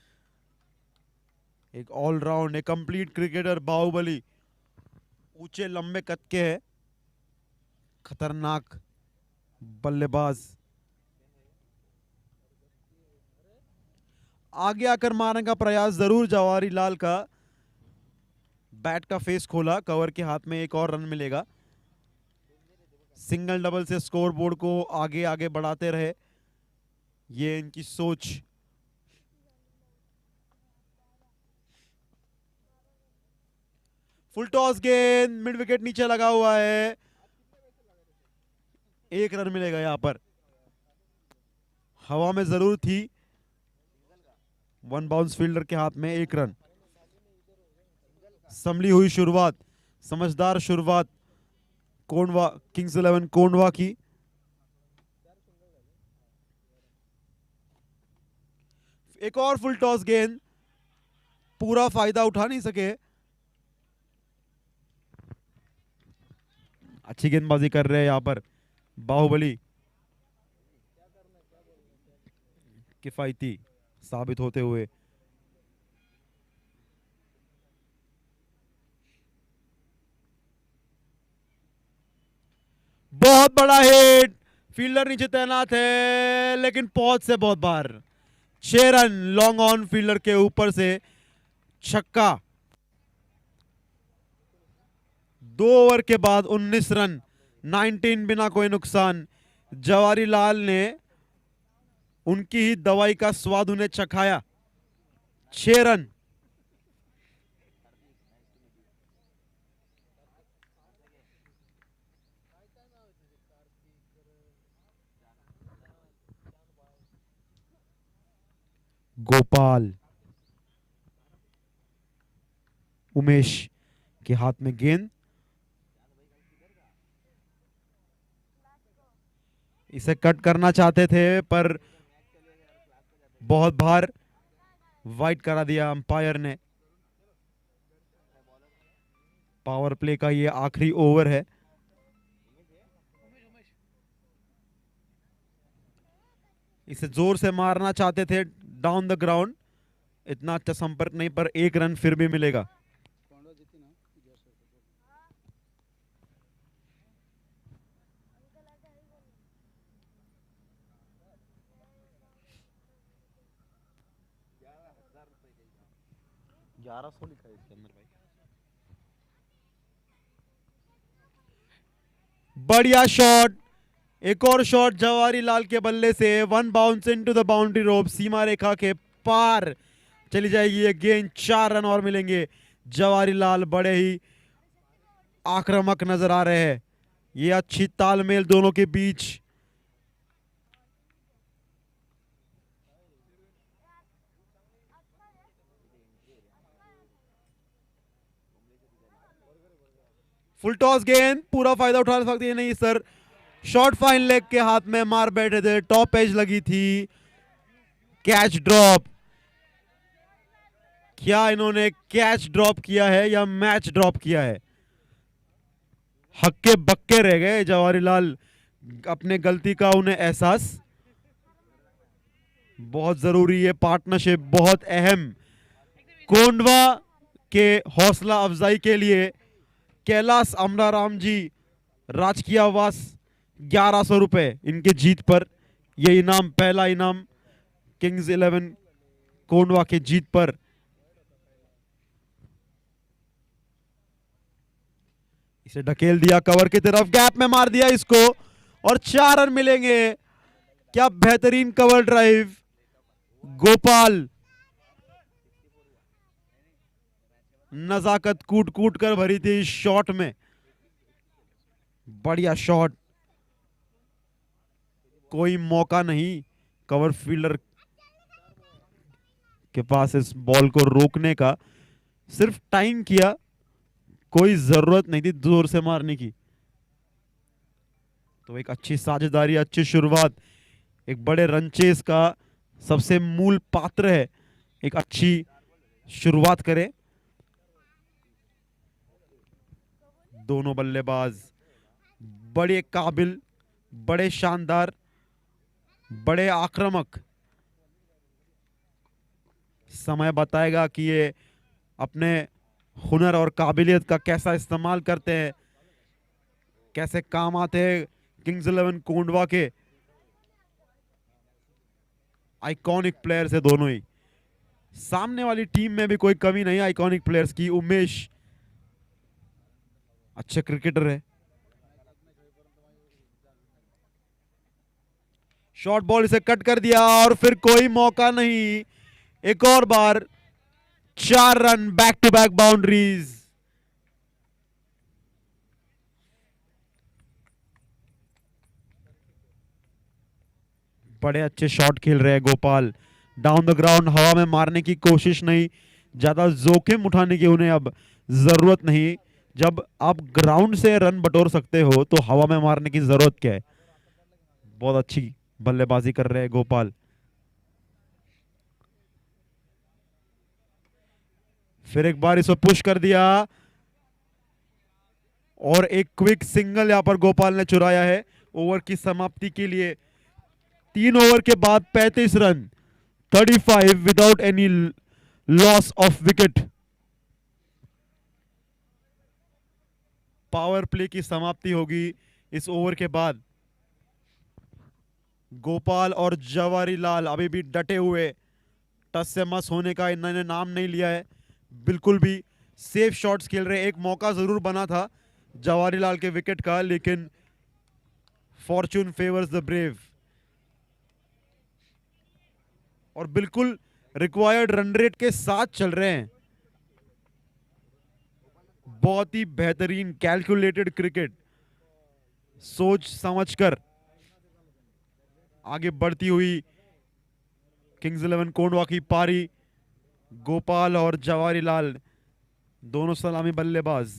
एक ऑलराउंड, एक कंप्लीट क्रिकेटर बाहुबली। ऊंचे लंबे कद के है, खतरनाक बल्लेबाज। आगे आकर मारने का प्रयास जरूर जवाहरीलाल का, बैट का फेस खोला, कवर के हाथ में 1 और रन मिलेगा। सिंगल डबल से स्कोर बोर्ड को आगे आगे बढ़ाते रहे, ये इनकी सोच। फुल टॉस गेंद, मिड विकेट नीचे लगा हुआ है, 1 रन मिलेगा यहां पर। हवा में जरूर थी, 1 बाउंस फील्डर के हाथ में 1 रन। संभली हुई शुरुआत, समझदार शुरुआत कोंडवा, किंग्स 11 कोंडवा की। एक और फुल टॉस गेंद, पूरा फायदा उठा नहीं सके। अच्छी गेंदबाजी कर रहे हैं यहां पर बाहुबली, किफायती साबित होते हुए। बहुत बड़ा हिट, फील्डर नीचे तैनात है लेकिन पहुंच से बहुत बाहर। 6 रन, लॉन्ग ऑन फील्डर के ऊपर से छक्का। 2 ओवर के बाद 19 रन, 19 बिना कोई नुकसान। जवाहरीलाल ने उनकी ही दवाई का स्वाद उन्हें चखाया। 6 रन। गोपाल, उमेश के हाथ में गेंद, इसे कट करना चाहते थे पर बहुत भार, वाइड करा दिया अंपायर ने। पावर प्ले का ये आखिरी ओवर है। इसे जोर से मारना चाहते थे डाउन द ग्राउंड, इतना अच्छा संपर्क नहीं, पर 1 रन फिर भी मिलेगा। लिखा है इसके अंदर भाई। बढ़िया शॉट, एक और शॉट जवाहरीलाल के बल्ले से, 1 bounce into the boundary rope, सीमा रेखा के पार चली जाएगी ये गेंद। 4 रन और मिलेंगे। जवाहरीलाल बड़े ही आक्रामक नजर आ रहे हैं, ये अच्छी तालमेल दोनों के बीच। फुल टॉस गेंद, पूरा फायदा उठा सकती है नहीं सर, शॉर्ट फाइन लेग के हाथ में मार बैठे थे, टॉप एज लगी थी, कैच ड्रॉप। क्या इन्होंने कैच ड्रॉप किया है या मैच ड्रॉप किया है? हक्के बक्के रह गए जवाहरीलाल, अपने गलती का उन्हें एहसास। बहुत जरूरी है पार्टनरशिप, बहुत अहम। कोंडवा के हौसला अफजाई के लिए कैलाश अमराराम जी राजकीय आवास 1100 रुपए इनके जीत पर। यह इनाम, पहला इनाम किंग्स 11 कोंडवा के जीत पर। इसे ढकेल दिया कवर की तरफ, गैप में मार दिया इसको और 4 रन मिलेंगे। क्या बेहतरीन कवर ड्राइव, गोपाल नजाकत कूट कूट कर भरी थी इस शॉट में। बढ़िया शॉट, कोई मौका नहीं कवर फील्डर के पास इस बॉल को रोकने का, सिर्फ टाइम किया, कोई जरूरत नहीं थी जोर से मारने की। तो एक अच्छी साझेदारी, अच्छी शुरुआत, एक बड़े रन चेस का सबसे मूल पात्र है एक अच्छी शुरुआत करे। दोनों बल्लेबाज बड़े काबिल, बड़े शानदार, बड़े आक्रामक। समय बताएगा कि ये अपने हुनर और काबिलियत का कैसा इस्तेमाल करते हैं, कैसे काम आते हैं किंग्स 11 कोंडवा के। आइकॉनिक प्लेयर्स है दोनों ही, सामने वाली टीम में भी कोई कमी नहीं आइकॉनिक प्लेयर्स की। उमेश अच्छे क्रिकेटर है। शॉर्ट बॉल इसे कट कर दिया और फिर कोई मौका नहीं। एक और बार 4 run, back to back boundaries. बड़े अच्छे शॉट खेल रहे हैं गोपाल, डाउन द ग्राउंड, हवा में मारने की कोशिश नहीं, ज्यादा जोखिम उठाने की उन्हें अब जरूरत नहीं। जब आप ग्राउंड से रन बटोर सकते हो तो हवा में मारने की जरूरत क्या है। बहुत अच्छी बल्लेबाजी कर रहे हैं गोपाल। फिर एक बार इसे पुश कर दिया और एक क्विक सिंगल यहां पर गोपाल ने चुराया है ओवर की समाप्ति के लिए। 3 ओवर के बाद 35 run, 35 without any loss of wicket. Power play की समाप्ति होगी इस ओवर के बाद। गोपाल और जवाहरीलाल अभी भी डटे हुए, टस से मस होने का इन्होंने नाम नहीं लिया है, बिल्कुल भी सेफ शॉट्स खेल रहे हैं। एक मौका जरूर बना था जवाहरीलाल के विकेट का, लेकिन फॉर्चून फेवर्स द ब्रेव और बिल्कुल रिक्वायर्ड रन रेट के साथ चल रहे हैं। बहुत ही बेहतरीन कैलकुलेटेड क्रिकेट, सोच समझकर आगे बढ़ती हुई किंग्स 11 कोंडवा की पारी। गोपाल और जवाहरीलाल दोनों सलामी बल्लेबाज।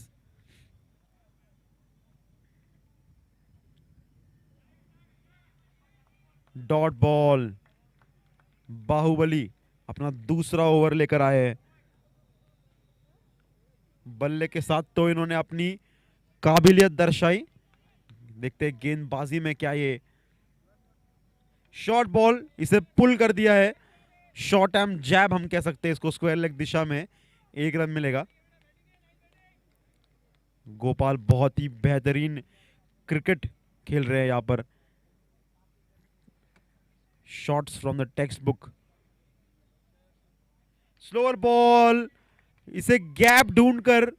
डॉट बॉल, बाहुबली अपना दूसरा ओवर लेकर आए हैं। बल्ले के साथ तो इन्होंने अपनी काबिलियत दर्शाई, देखते हैं गेंदबाजी में क्या ये। शॉर्ट बॉल, इसे पुल कर दिया है, शॉर्ट आर्म जैब हम कह सकते हैं इसको, स्क्वायर लेग दिशा में 1 रन मिलेगा। गोपाल बहुत ही बेहतरीन क्रिकेट खेल रहे हैं यहां पर, shots from the text book. Slower ball, इसे गैप ढूंढकर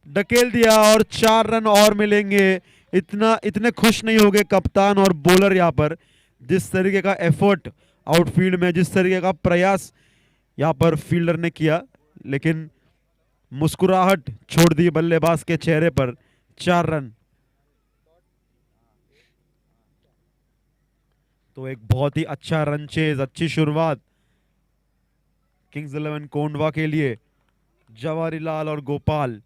ढकेल दिया और 4 रन और मिलेंगे। इतने खुश नहीं हो गए कप्तान और बॉलर यहां पर, जिस तरीके का एफर्ट आउटफील्ड में, जिस तरीके का प्रयास यहां पर फील्डर ने किया, लेकिन मुस्कुराहट छोड़ दी बल्लेबाज के चेहरे पर। 4 रन, तो एक बहुत ही अच्छा रन चेज, अच्छी शुरुआत किंग्स 11 कोंडवा के लिए। जवाहरीलाल और गोपाल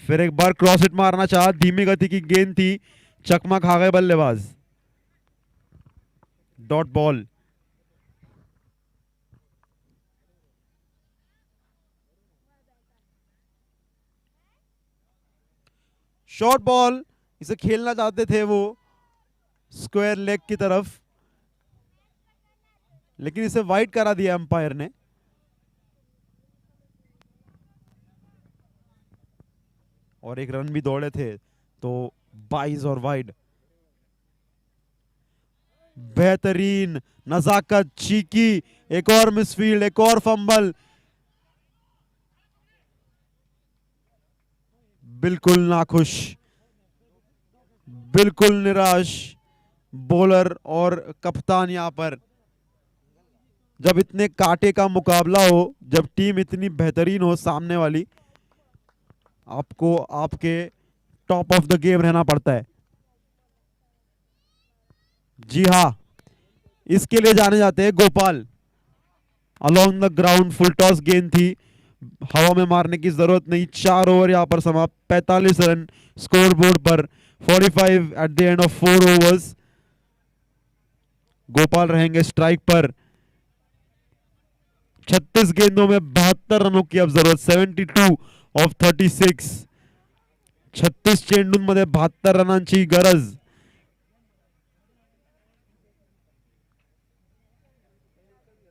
फिर एक बार क्रॉस हिट मारना चाहा, धीमी गति की गेंद थी, चकमा खा गए बल्लेबाज। डॉट बॉल, शॉर्ट बॉल, इसे खेलना चाहते थे वो, स्क्वायर लेग की तरफ, लेकिन इसे वाइड करा दिया अंपायर ने। और एक रन भी दौड़े थे, तो 22 और वाइड। बेहतरीन नजाकत, चीकी, एक और मिसफील्ड, एक और फंबल। बिल्कुल नाखुश, बिल्कुल निराश बॉलर और कप्तान। यहां पर जब इतने कांटे का मुकाबला हो, जब टीम इतनी बेहतरीन हो सामने वाली, आपको आपके टॉप ऑफ द गेम रहना पड़ता है। जी हां, इसके लिए जाने जाते हैं Gopal. Along the ground full toss गेंद थी, हवा में मारने की जरूरत नहीं। 4 ओवर यहां पर समाप्त, 45 रन स्कोर बोर्ड पर, 45 at the end of 4 overs. Gopal रहेंगे स्ट्राइक पर। 36 गेंदों में 72 रनों की अब जरूरत, 72 ऑफ 36। 36 चेंडूंमध्ये 72 रनांची गरज।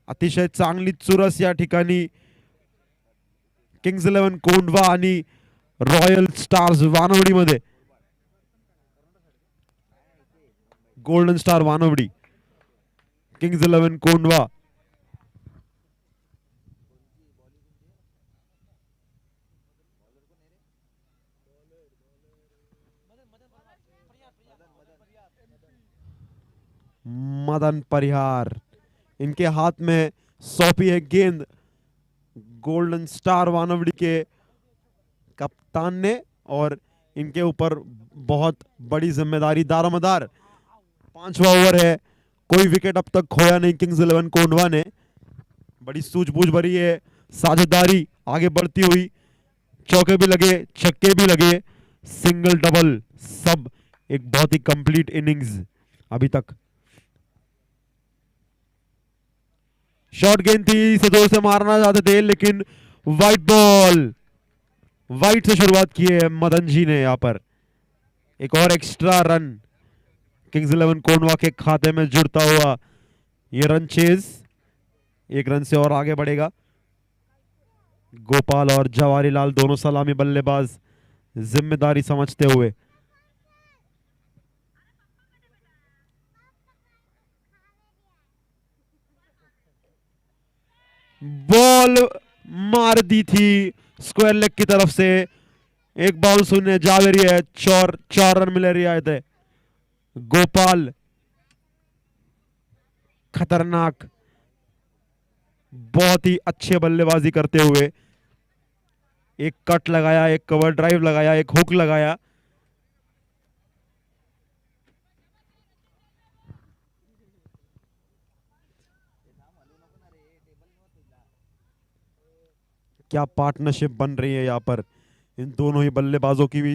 अतिशय चांगली चुरस या ठिकाणी किंग्स 11 कोंढवा आणि रॉयल स्टार्स वानवडी मध्ये। Golden Star Wanowrie, Kings 11 Kondhwa. Madan Parihar, इनके हाथ में सौंपी है गेंद गोल्डन स्टार वानवडी के कप्तान ने, और इनके ऊपर बहुत बड़ी जिम्मेदारी दारोमदार। 5वां ओवर है, कोई विकेट अब तक खोया नहीं किंग्स 11 कोंढवा ने। बड़ी सूझबूझ भरी है साझेदारी आगे बढ़ती हुई। चौके भी लगे, छक्के भी लगे, सिंगल डबल, सब एक बहुत ही कंप्लीट इनिंग्स अभी तक। शॉर्ट गेंद थी, इसे जोर से मारना चाहते थे, लेकिन वाइट बॉल, वाइट से शुरुआत की है मदन जी ने। यहां पर एक और एक्स्ट्रा रन किंग्स 11 कोंढवा के खाते में जुड़ता हुआ ये रन चेज 1 रन से और आगे बढ़ेगा। गोपाल और जवाहरीलाल दोनों सलामी बल्लेबाज जिम्मेदारी समझते हुए। बॉल मार दी थी स्क्वायर लेग की तरफ से, एक बॉल शून्य। जावेरी है, 4 रन मिले रियायत है। गोपाल खतरनाक, बहुत ही अच्छे बल्लेबाजी करते हुए, एक कट लगाया, एक कवर ड्राइव लगाया, एक हुक लगाया। क्या पार्टनरशिप बन रही है यहां पर इन दोनों ही बल्लेबाजों की भी।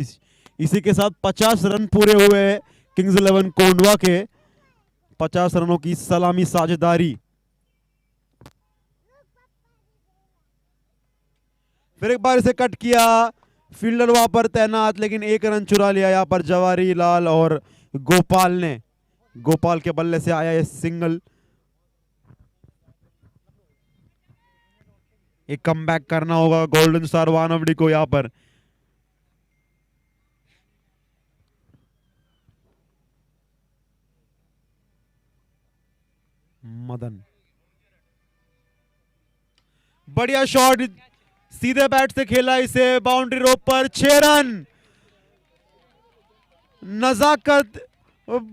इसी के साथ 50 रन पूरे हुए हैं किंग्स 11 कोंढवा के। 50 रनों की सलामी साझेदारी। फिर एक बार इसे कट किया, फील्डर वहां पर तैनात, लेकिन 1 रन चुरा लिया यहां पर जवाहरीलाल और गोपाल ने। गोपाल के बल्ले से आया ये सिंगल। एक कमबैक करना होगा गोल्डन स्टार वानवडी को यहां पर। मदन, बढ़िया शॉट, सीधे बैट से खेला इसे, बाउंड्री रोप पर, 6 रन। नजाकत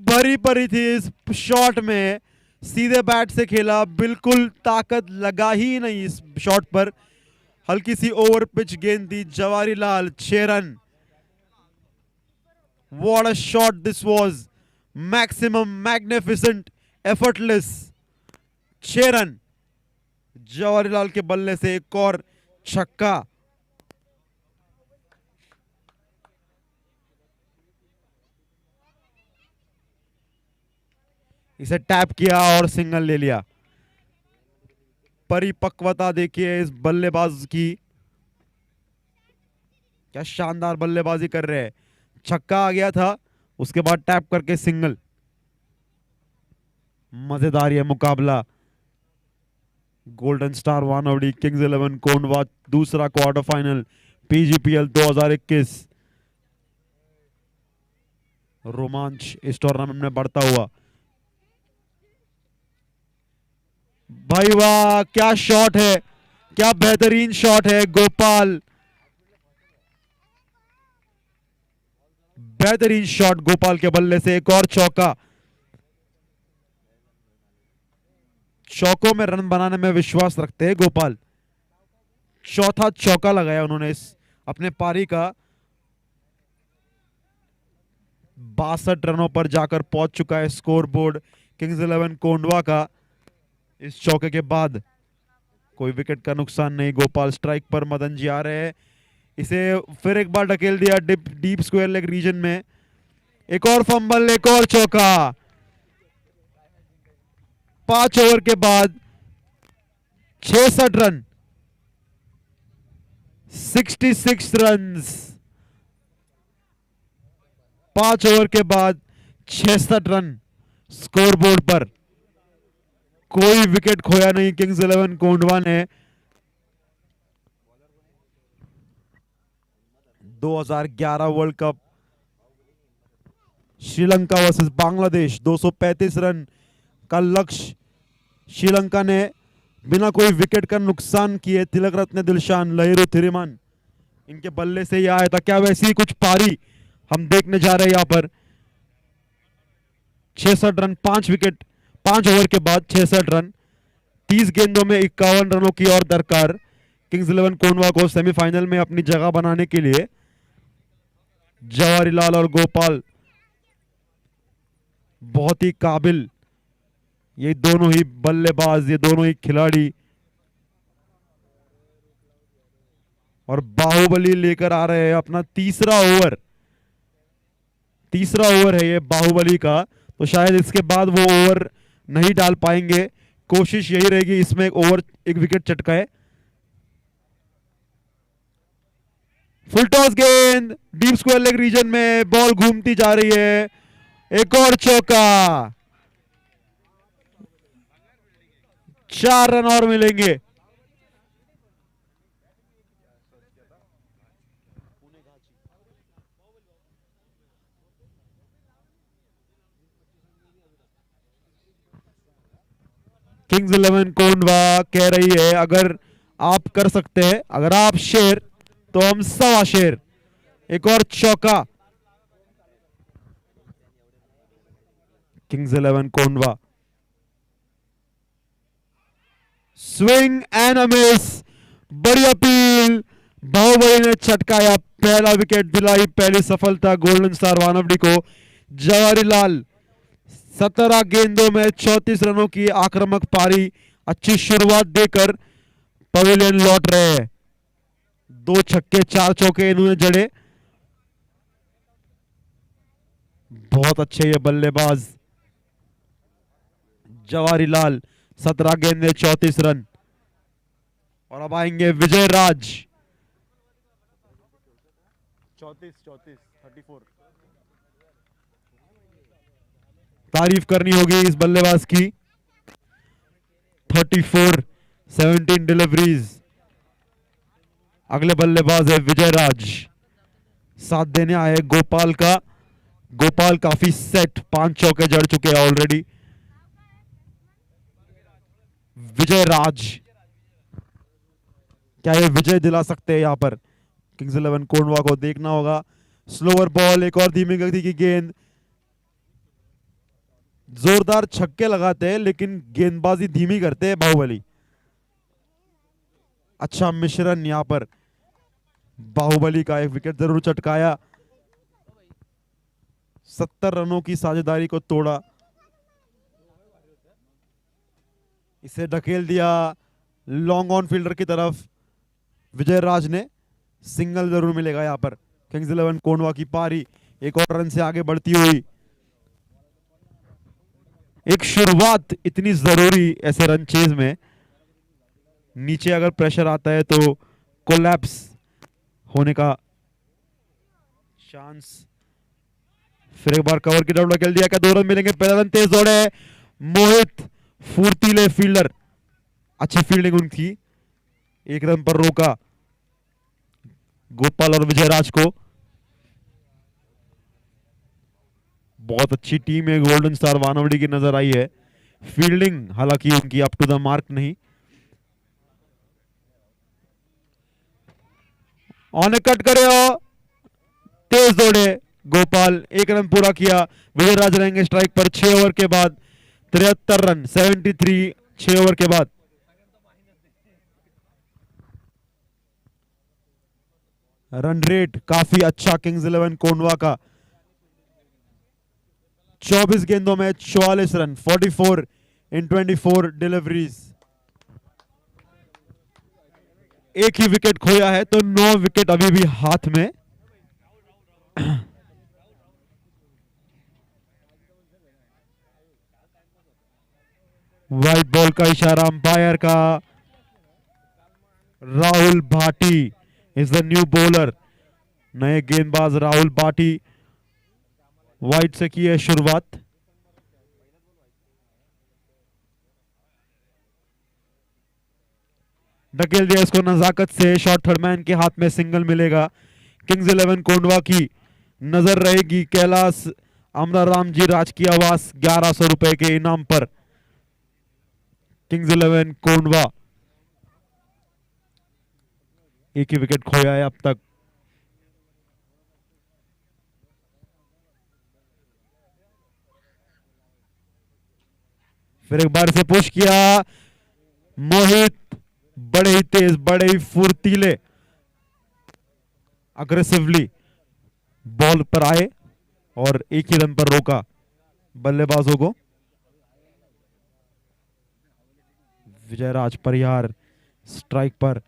भरी पड़ी थी इस शॉट में, सीधे बैट से खेला, बिल्कुल ताकत लगा ही नहीं इस शॉट पर। हल्की सी ओवर पिच गेंद दी, जवाहरीलाल, 6 रन। What a shot this was, maximum, magnificent, effortless. 6 रन जवाहरीलाल के बल्ले से, एक और छक्का। इसे टैप किया और सिंगल ले लिया। परिपक्वता देखिए इस बल्लेबाज की, क्या शानदार बल्लेबाजी कर रहे हैं। छक्का आ गया था, उसके बाद टैप करके सिंगल। मजेदार ये मुकाबला। Golden Star Wanowrie Kings 11 Kondhwa दूसरा क्वार्टर फाइनल पीजीपीएल 2021। रोमांच इस टूर्नामेंट में बढ़ता हुआ। भाई वाह, क्या शॉट है, क्या बेहतरीन शॉट है। गोपाल, बेहतरीन शॉट गोपाल के बल्ले से। एक और चौका। चौकों में रन बनाने में विश्वास रखते हैं गोपाल। चौथा चौका लगाया उन्होंने इस अपने पारी का। 62 रनों पर जाकर पहुंच चुका है स्कोर बोर्ड किंग्स 11 कोंडवा का। इस चौके के बाद कोई विकेट का नुकसान नहीं। गोपाल स्ट्राइक पर, मदन जी आ रहे हैं, इसे फिर एक बार ढकेल दिया डीप स्क्वायर लेग रीजन में। एक और फंबल, एक और चौका। 5 ओवर के बाद 66 रन, 66 रन्स। 5 ओवर के बाद 66 रन स्कोर बोर्ड पर। कोई विकेट खोया नहीं किंग्स 11 कोंडवा ने। 2011 world cup Sri Lanka versus Bangladesh, 235 run का लक्ष्य श्रीलंका ने बिना कोई विकेट का नुकसान किए तिलक रत्न दिलशान लहिरू थिरिमान इनके बल्ले से ही आया था। क्या वैसी ही कुछ पारी हम देखने जा रहे हैं यहां पर। 66 रन, 5 विकेट, 5 ओवर के बाद 66 रन। 30 गेंदों में 51 रनों की और दरकार किंग्स 11 कोंडवा को सेमीफाइनल में अपनी जगह बनाने के लिए। जवाहरीलाल और गोपाल बहुत ही काबिल, ये दोनों ही बल्लेबाज, ये दोनों ही खिलाड़ी। और बाहुबली लेकर आ रहे हैं अपना तीसरा ओवर। तीसरा ओवर है ये बाहुबली का, तो शायद इसके बाद वो ओवर नहीं डाल पाएंगे। कोशिश यही रहेगी इसमें एक विकेट चटकाए। फुल टॉस गेंद डीप स्क्वायर लेग रीजन में, बॉल घूमती जा रही है। एक और चौका। 4 रन और मिलेंगे। किंग्स 11 कोंडवा कह रही है अगर आप कर सकते हैं, अगर आप शेर तो हम 1.25 शेर। एक और चौका। Kings 11 Kondhwa swing and a miss. बड़ी अपील, बाहुबली ने छटकाया, पहला विकेट दिलाई, पहली सफलता गोल्डन स्टार वानवडी को। जवाहरीलाल 17 गेंदों में 34 रनों की आक्रामक पारी, अच्छी शुरुआत देकर पवेलियन लौट रहे हैं। 2 छक्के 4 चौके इन्होंने जड़े। बहुत अच्छे ये बल्लेबाज जवाहरीलाल। 17 गेंदे 34 रन। और अब आएंगे विजय राज। 34 तारीफ करनी होगी इस बल्लेबाज की। 34 17 डिलीवरीज। अगले बल्लेबाज है विजय राज, साथ देने आए गोपाल का। गोपाल काफी सेट, 5 चौके जड़ चुके हैं ऑलरेडी। विजय राज, क्या ये विजय दिला सकते हैं यहां पर किंग्स 11 कोंडवा को? देखना होगा। स्लोअर बॉल, एक और धीमी गति की गेंद। जोरदार छक्के लगाते हैं लेकिन गेंदबाजी धीमी करते हैं बाहुबली। अच्छा मिश्रण यहां पर बाहुबली का, एक विकेट जरूर चटकाया। 70 रनों की साझेदारी को तोड़ा, इसे ढकेल दिया लॉन्ग ऑन फील्डर की तरफ। विजय राज ने सिंगल जरूर मिलेगा यहां पर। किंग्स 11 कोंडवा की पारी एक और रन से आगे बढ़ती हुई। एक शुरुआत इतनी जरूरी ऐसे रन चेज में। नीचे अगर प्रेशर आता है तो कोलैप्स होने का चांस। फिर एक बार कवर की तरफ ढकेल दिया, क्या 2 रन मिलेंगे? पहला रन तेज दौड़े, मोहित फुर्तीले फील्डर, अच्छी फील्डिंग उनकी, 1 रन पर रोका गोपाल और विजयराज को। बहुत अच्छी टीम है गोल्डन स्टार वानवड़ी की नजर आई है। फील्डिंग हालांकि उनकी अप टू द मार्क नहीं। ऑन कट करे और तेज दौड़े गोपाल, 1 रन पूरा किया। विजयराज रहेंगे स्ट्राइक पर 6 ओवर के बाद। 73 रन 73 6 ओवर के बाद। रन रेट काफी अच्छा किंग्स 11 कोंडवा का। 24 गेंदों में 44 रन, 44 इन 24 डिलीवरीज। एक ही विकेट खोया है तो 9 विकेट अभी भी हाथ में। व्हाइट बॉल का इशारा अंपायर का। Rahul Bhati is the new bowler. नए गेंदबाज राहुल भाटी व्हाइट से की है शुरुआत। ढकेल दिया इसको नजाकत से। शॉट थर्डमैन के हाथ में सिंगल मिलेगा। किंग्स 11 कोंडवा की नजर रहेगी कैलाश अमराराम जी राज की आवास 1100 रुपए के इनाम पर। किंग्स 11 कोंडवा एक ही विकेट खोया है अब तक। फिर एक बार से पुश किया मोहित, बड़े ही तेज, बड़े ही फुर्तीले, अग्रेसिवली बॉल पर आए और एक ही रन पर रोका बल्लेबाजों को। विजयराज परिहार स्ट्राइक पर,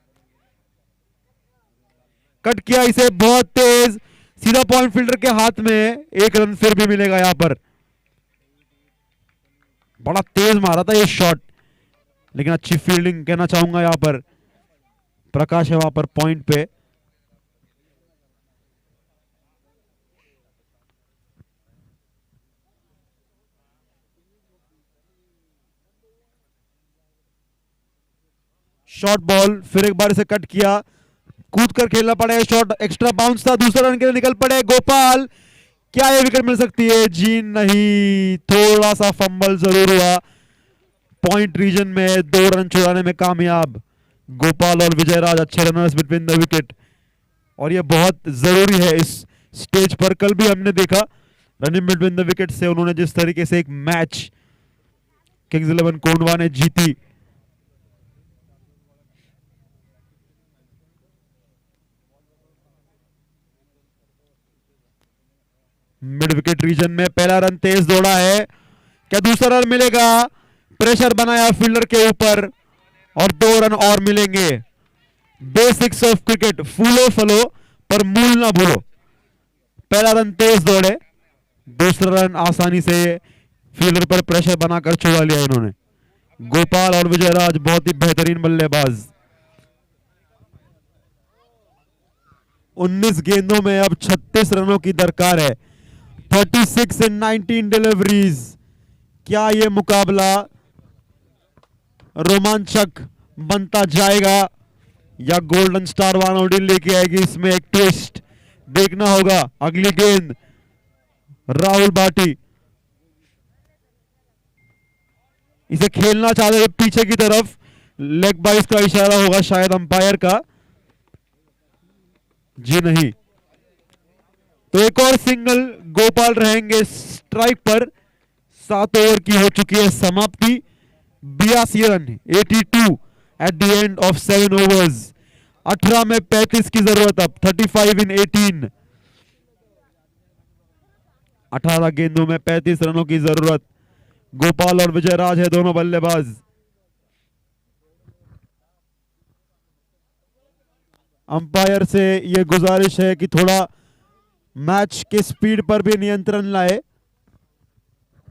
कट किया इसे बहुत तेज, सीधा पॉइंट फील्डर के हाथ में। 1 रन फिर भी मिलेगा यहां पर। बड़ा तेज मारा था ये शॉट, लेकिन अच्छी फील्डिंग कहना चाहूंगा यहां पर। प्रकाश है वहां पर पॉइंट पे। शॉर्ट बॉल, फिर एक बार इसे कट किया, कूद कर खेलना पड़ेगा। शॉट एक्स्ट्रा बाउंस था, दूसरा रन के लिए निकल पड़े गोपाल। क्या ये विकेट मिल सकती है? जी नहीं, थोड़ा सा फंबल जरूर हुआ। पॉइंट रीजन में 2 रन चुराने में कामयाब गोपाल और विजयराज, अच्छे रनर्स बिटवीन द विकेट। और ये बहुत जरूरी है इस स्टेज पर। कल भी हमने देखा रनिंग बिटवीन द विकेट से उन्होंने जिस तरीके से एक मैच किंग्स 11 कोंडवा ने जीती। मिड विकेट रीजन में पहला रन तेज दौड़ा है, क्या दूसरा रन मिलेगा? प्रेशर बनाया फील्डर के ऊपर और 2 रन और मिलेंगे। बेसिक्स ऑफ क्रिकेट, फूलो फलो पर मूल ना भूलो। पहला रन तेज दौड़े, दूसरा रन आसानी से फील्डर पर प्रेशर बनाकर छुड़ा लिया इन्होंने। गोपाल और विजयराज बहुत ही बेहतरीन बल्लेबाज। 19 गेंदों में अब 36 रनों की दरकार है। 36 इन 19 डिलीवरीज। क्या ये मुकाबला रोमांचक बनता जाएगा या गोल्डन स्टार वानवडी लेके आएगी इसमें एक ट्विस्ट? देखना होगा। अगली गेंद राहुल भाटी, इसे खेलना चाहते थे पीछे की तरफ, लेग बाइस का इशारा होगा शायद अंपायर का। जी नहीं, तो एक और सिंगल, गोपाल रहेंगे स्ट्राइक पर। 7 ओवर की हो चुकी है समाप्ति। 82 run 82 at the end of 7 overs. 18 में 35 की जरूरत अब। 35 इन 18। 18 गेंदों में 35 रनों की जरूरत। गोपाल और विजयराज है दोनों बल्लेबाज। अंपायर से यह गुजारिश है कि थोड़ा मैच के स्पीड पर भी नियंत्रण लाए।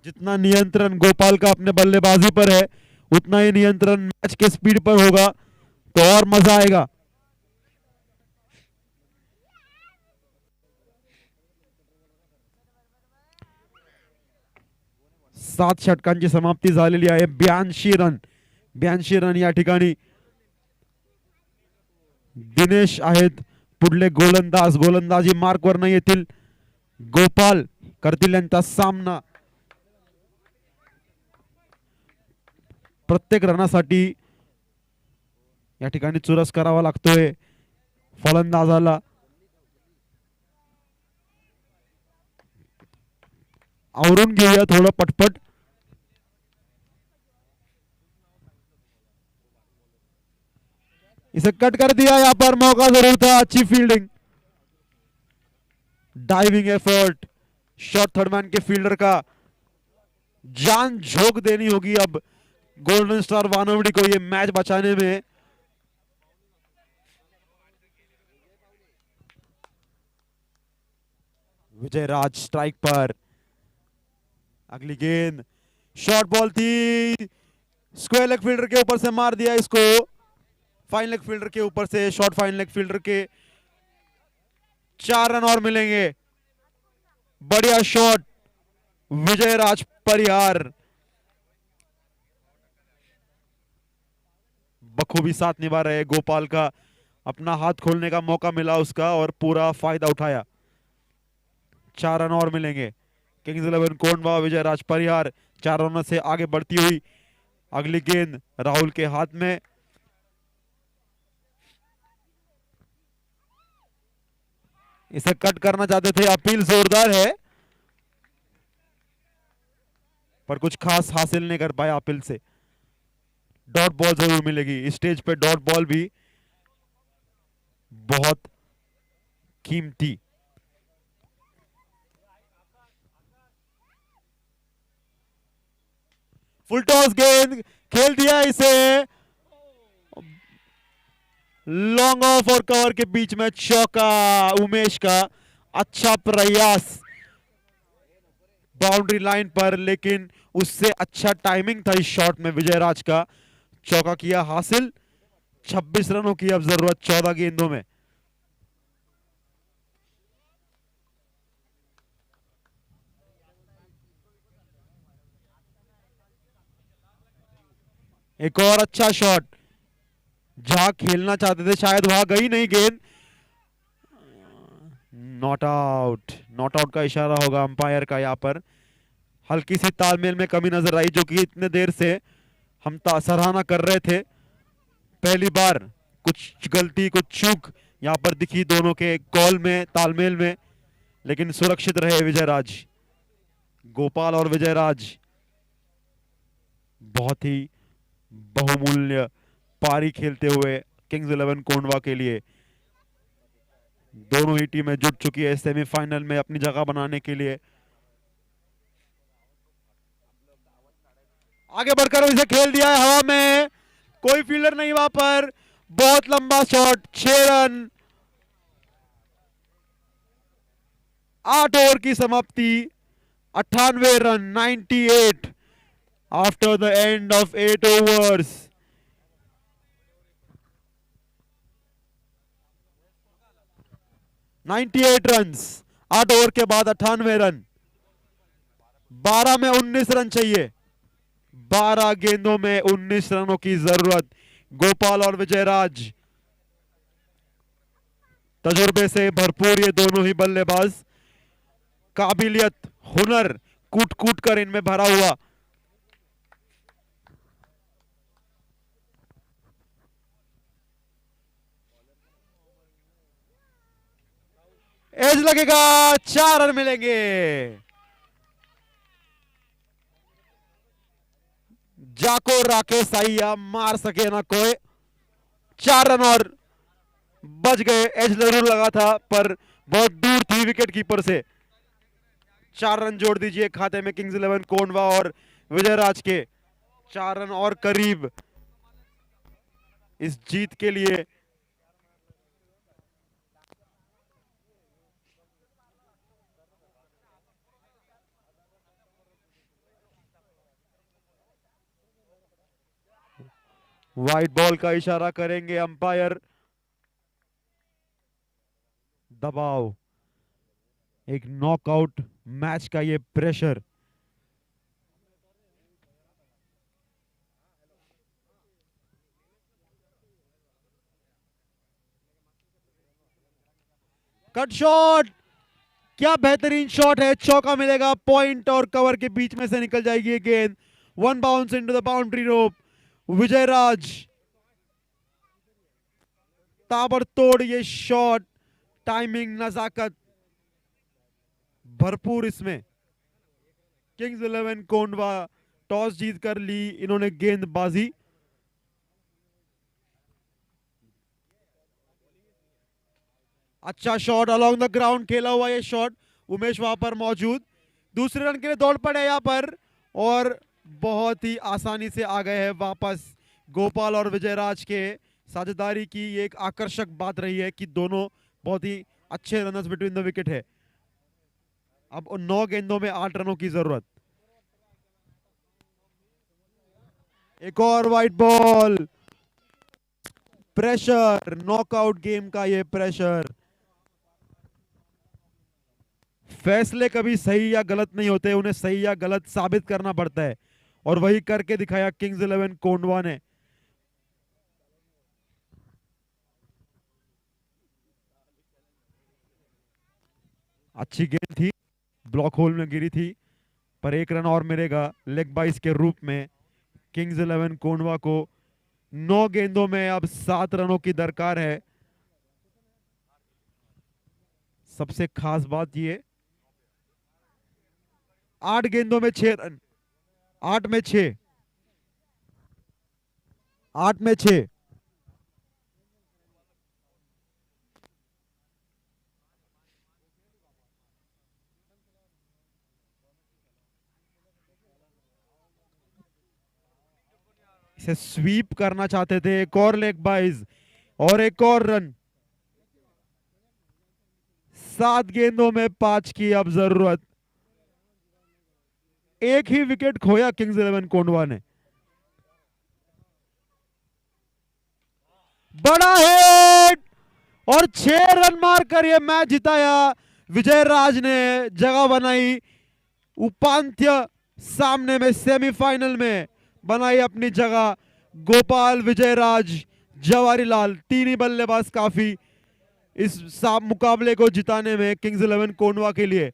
जितना नियंत्रण गोपाल का अपने बल्लेबाजी पर है, उतना ही नियंत्रण मैच के स्पीड पर होगा तो और मजा आएगा। 7 षटकांची समाप्ती झालेली आहे. 82 रन या ठिकाणी. दिनेश आहेत पुढले गोलंदाज. गोलंदाजी मार्कवर नाही येतील. गोपाल करतील यांचा सामना. प्रत्येक रनासाठी या ठिकाणी चुरस करावा लागतोय फलंदाजाला. आवरून घेऊया थोडं पटपट. इसे कट कर दिया. यहाँ पर मौका जरूर था. अच्छी fielding, diving effort. Short third man के फील्डर का जान झोंक देनी होगी अब गोल्डन स्टार वानवड़ी को ये मैच बचाने में. विजय राज स्ट्राइक पर. अगली गेंद शॉर्ट बॉल थी. स्क्वायर लेग फील्डर के ऊपर से मार दिया इसको. फाइन लेग फील्डर के ऊपर से शॉर्ट फाइन लेग फील्डर के 4 रन और मिलेंगे. बढ़िया शॉट विजय राज परिहार. बखूबी साथ निभा रहे गोपाल का. अपना हाथ खोलने का मौका मिला उसका और पूरा फायदा उठाया. 4 रन और मिलेंगे. किंग्स 11 कोंडवा विजय राज परिहार 4 रनों से आगे बढ़ती हुई. अगली गेंद राहुल के हाथ में. इसे कट करना चाहते थे. अपील जोरदार है पर कुछ खास हासिल नहीं कर पाया अपील से. डॉट बॉल जरूर मिलेगी. इस स्टेज पे डॉट बॉल भी बहुत कीमती. फुल टॉस गेंद खेल दिया इसे. लॉन्ग ऑफ और कवर के बीच में चौका उमेश का. अच्छा प्रयास बाउंड्री लाइन पर, लेकिन उससे अच्छा टाइमिंग था इस शॉट में विजय राज का. चौका किया हासिल. 26 रनों की अब जरूरत 14 गेंदों में. एक और अच्छा शॉट. जहां खेलना चाहते थे शायद वहां गई नहीं गेंद. Not out. नॉट आउट का इशारा होगा अंपायर का. यहां पर हल्की सी तालमेल में कमी नजर आई, जो कि इतने देर से हम सराहना कर रहे थे. पहली बार कुछ गलती कुछ चूक यहां पर दिखी दोनों के कॉल में, तालमेल में, लेकिन सुरक्षित रहे विजय राज. गोपाल और विजय राज बहुत ही बहुमूल्य पारी खेलते हुए किंग्स 11 कोंडवा के लिए. दोनों ही टीमें जुट चुकी है सेमीफाइनल में अपनी जगह बनाने के लिए. आगे बढ़कर इसे खेल दिया है हवा में. कोई फील्डर नहीं वहां पर. बहुत लंबा शॉट. 6 रन. 8 ओवर की समाप्ति. 98 run. 98 after the end of 8 overs. Run 8 over के बाद 98 रन. 12 में 19 रन चाहिए. 12 गेंदों में 19 रनों की जरूरत. गोपाल और विजय राज तजुर्बे से भरपूर ये दोनों ही बल्लेबाज. काबिलियत, हुनर कूट कूट कर इनमें भरा हुआ. एज लगेगा. 4 रन मिलेंगे. जाको राकेश साइया मार सके ना कोई. 4 रन और बच गए. एज जरूर लगा था पर बहुत दूर थी विकेट कीपर से. 4 रन जोड़ दीजिए खाते में किंग्स 11 कोंडवा और विजय राज के. 4 रन और करीब इस जीत के लिए. व्हाइट बॉल का इशारा करेंगे अंपायर. दबाव, एक नॉकआउट मैच का ये प्रेशर. कट शॉट, क्या बेहतरीन शॉट है, चौका मिलेगा, पॉइंट और कवर के बीच में से निकल जाएगी ये गेंद। One bounce into the boundary रोप। विजयराज, ताबड़तोड़ ये शॉट, टाइमिंग, नजाकत भरपूर इसमें। किंग्स 11 कोंडवा टॉस जीत कर ली इन्होंने गेंदबाजी। अच्छा शॉट अलोंग द ग्राउंड खेला हुआ ये शॉट, उमेश वहां पर मौजूद, दूसरे रन के लिए दौड़ पड़े यहां पर और बहुत ही आसानी से आ गए हैं वापस। गोपाल और विजयराज के साझेदारी की ये एक आकर्षक बात रही है कि दोनों बहुत ही अच्छे रनर्स बिटवीन द विकेट है। अब 9 गेंदों में 8 रनों की जरूरत। एक और white ball, pressure, knockout game का ये प्रेशर। फैसले कभी सही या गलत नहीं होते, उन्हें सही या गलत साबित करना पड़ता है और वही करके दिखाया किंग्स 11 कोंडवा ने। अच्छी गेंद थी, ब्लॉक होल में गिरी थी, पर 1 रन और मिलेगा लेग बाइस के रूप में। किंग्स 11 कोंडवा को 9 गेंदों में अब 7 रनों की दरकार है। सबसे खास बात ये, 8 गेंदों में 6 रन, 8 में 6, 8 में 6। इसे स्वीप करना चाहते थे, एक और लेग बाइज और एक और रन। 7 गेंदों में 5 की अब जरूरत। एक ही विकेट खोया किंग्स 11 कोंडवा ने। बड़ा हिट और 6 रन मारकर यह मैच जिताया। विजयराज ने जगह बनाई उपांत्य सामने में, सेमीफाइनल में बनाई अपनी जगह। गोपाल, विजयराज, जवाहरीलाल, 3 ही बल्लेबाज काफी इस मुकाबले को जिताने में किंग्स 11 कोंडवा के लिए।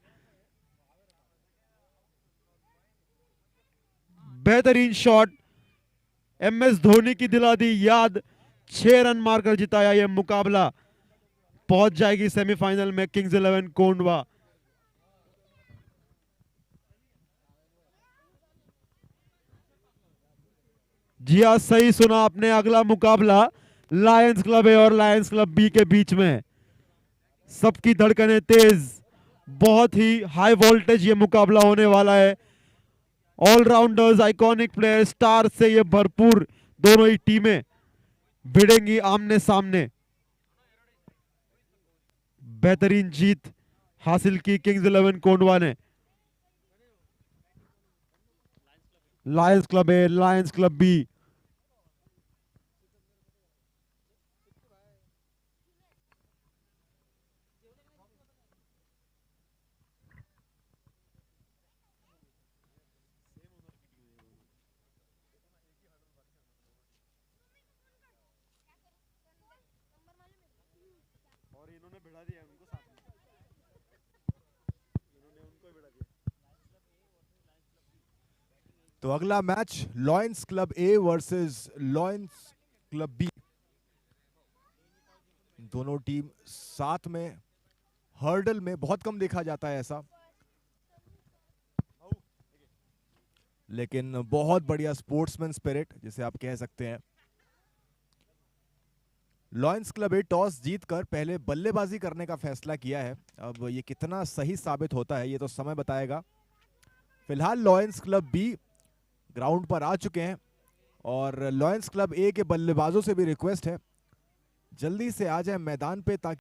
बेहतरीन शॉट, एमएस धोनी की दिला दी याद, 6 रन मारकर जिताया यह मुकाबला। पहुंच जाएगी सेमीफाइनल में किंग्स 11 कोंडवा। जी हाँ, सही सुना आपने, अगला मुकाबला लायंस क्लब ए और लायंस क्लब बी के बीच में। सबकी धड़कनें तेज, बहुत ही हाई वोल्टेज ये मुकाबला होने वाला है। ऑलराउंडर्स, आइकॉनिक प्लेयर, स्टार से ये भरपूर दोनों ही टीमें भिड़ेंगी आमने सामने। बेहतरीन जीत हासिल की किंग्स 11 कोंडवा ने। लायंस क्लब ए, लायंस क्लब बी। और इन्होंने भिड़ा दिया उनको साथ में, इन्होंने उनको भिड़ा दिया। तो अगला match lions club A versus lions club B. दोनों टीम साथ में, हर्डल में बहुत कम देखा जाता है ऐसा, लेकिन बहुत बढ़िया स्पोर्ट्समैन स्पिरिट जिसे आप कह सकते हैं। लॉयंस क्लब ए टॉस जीतकर पहले बल्लेबाजी करने का फैसला किया है। अब ये कितना सही साबित होता है ये तो समय बताएगा। फिलहाल लॉयंस क्लब बी ग्राउंड पर आ चुके हैं और लॉयंस क्लब ए के बल्लेबाजों से भी रिक्वेस्ट है जल्दी से आ जाए मैदान पे ताकि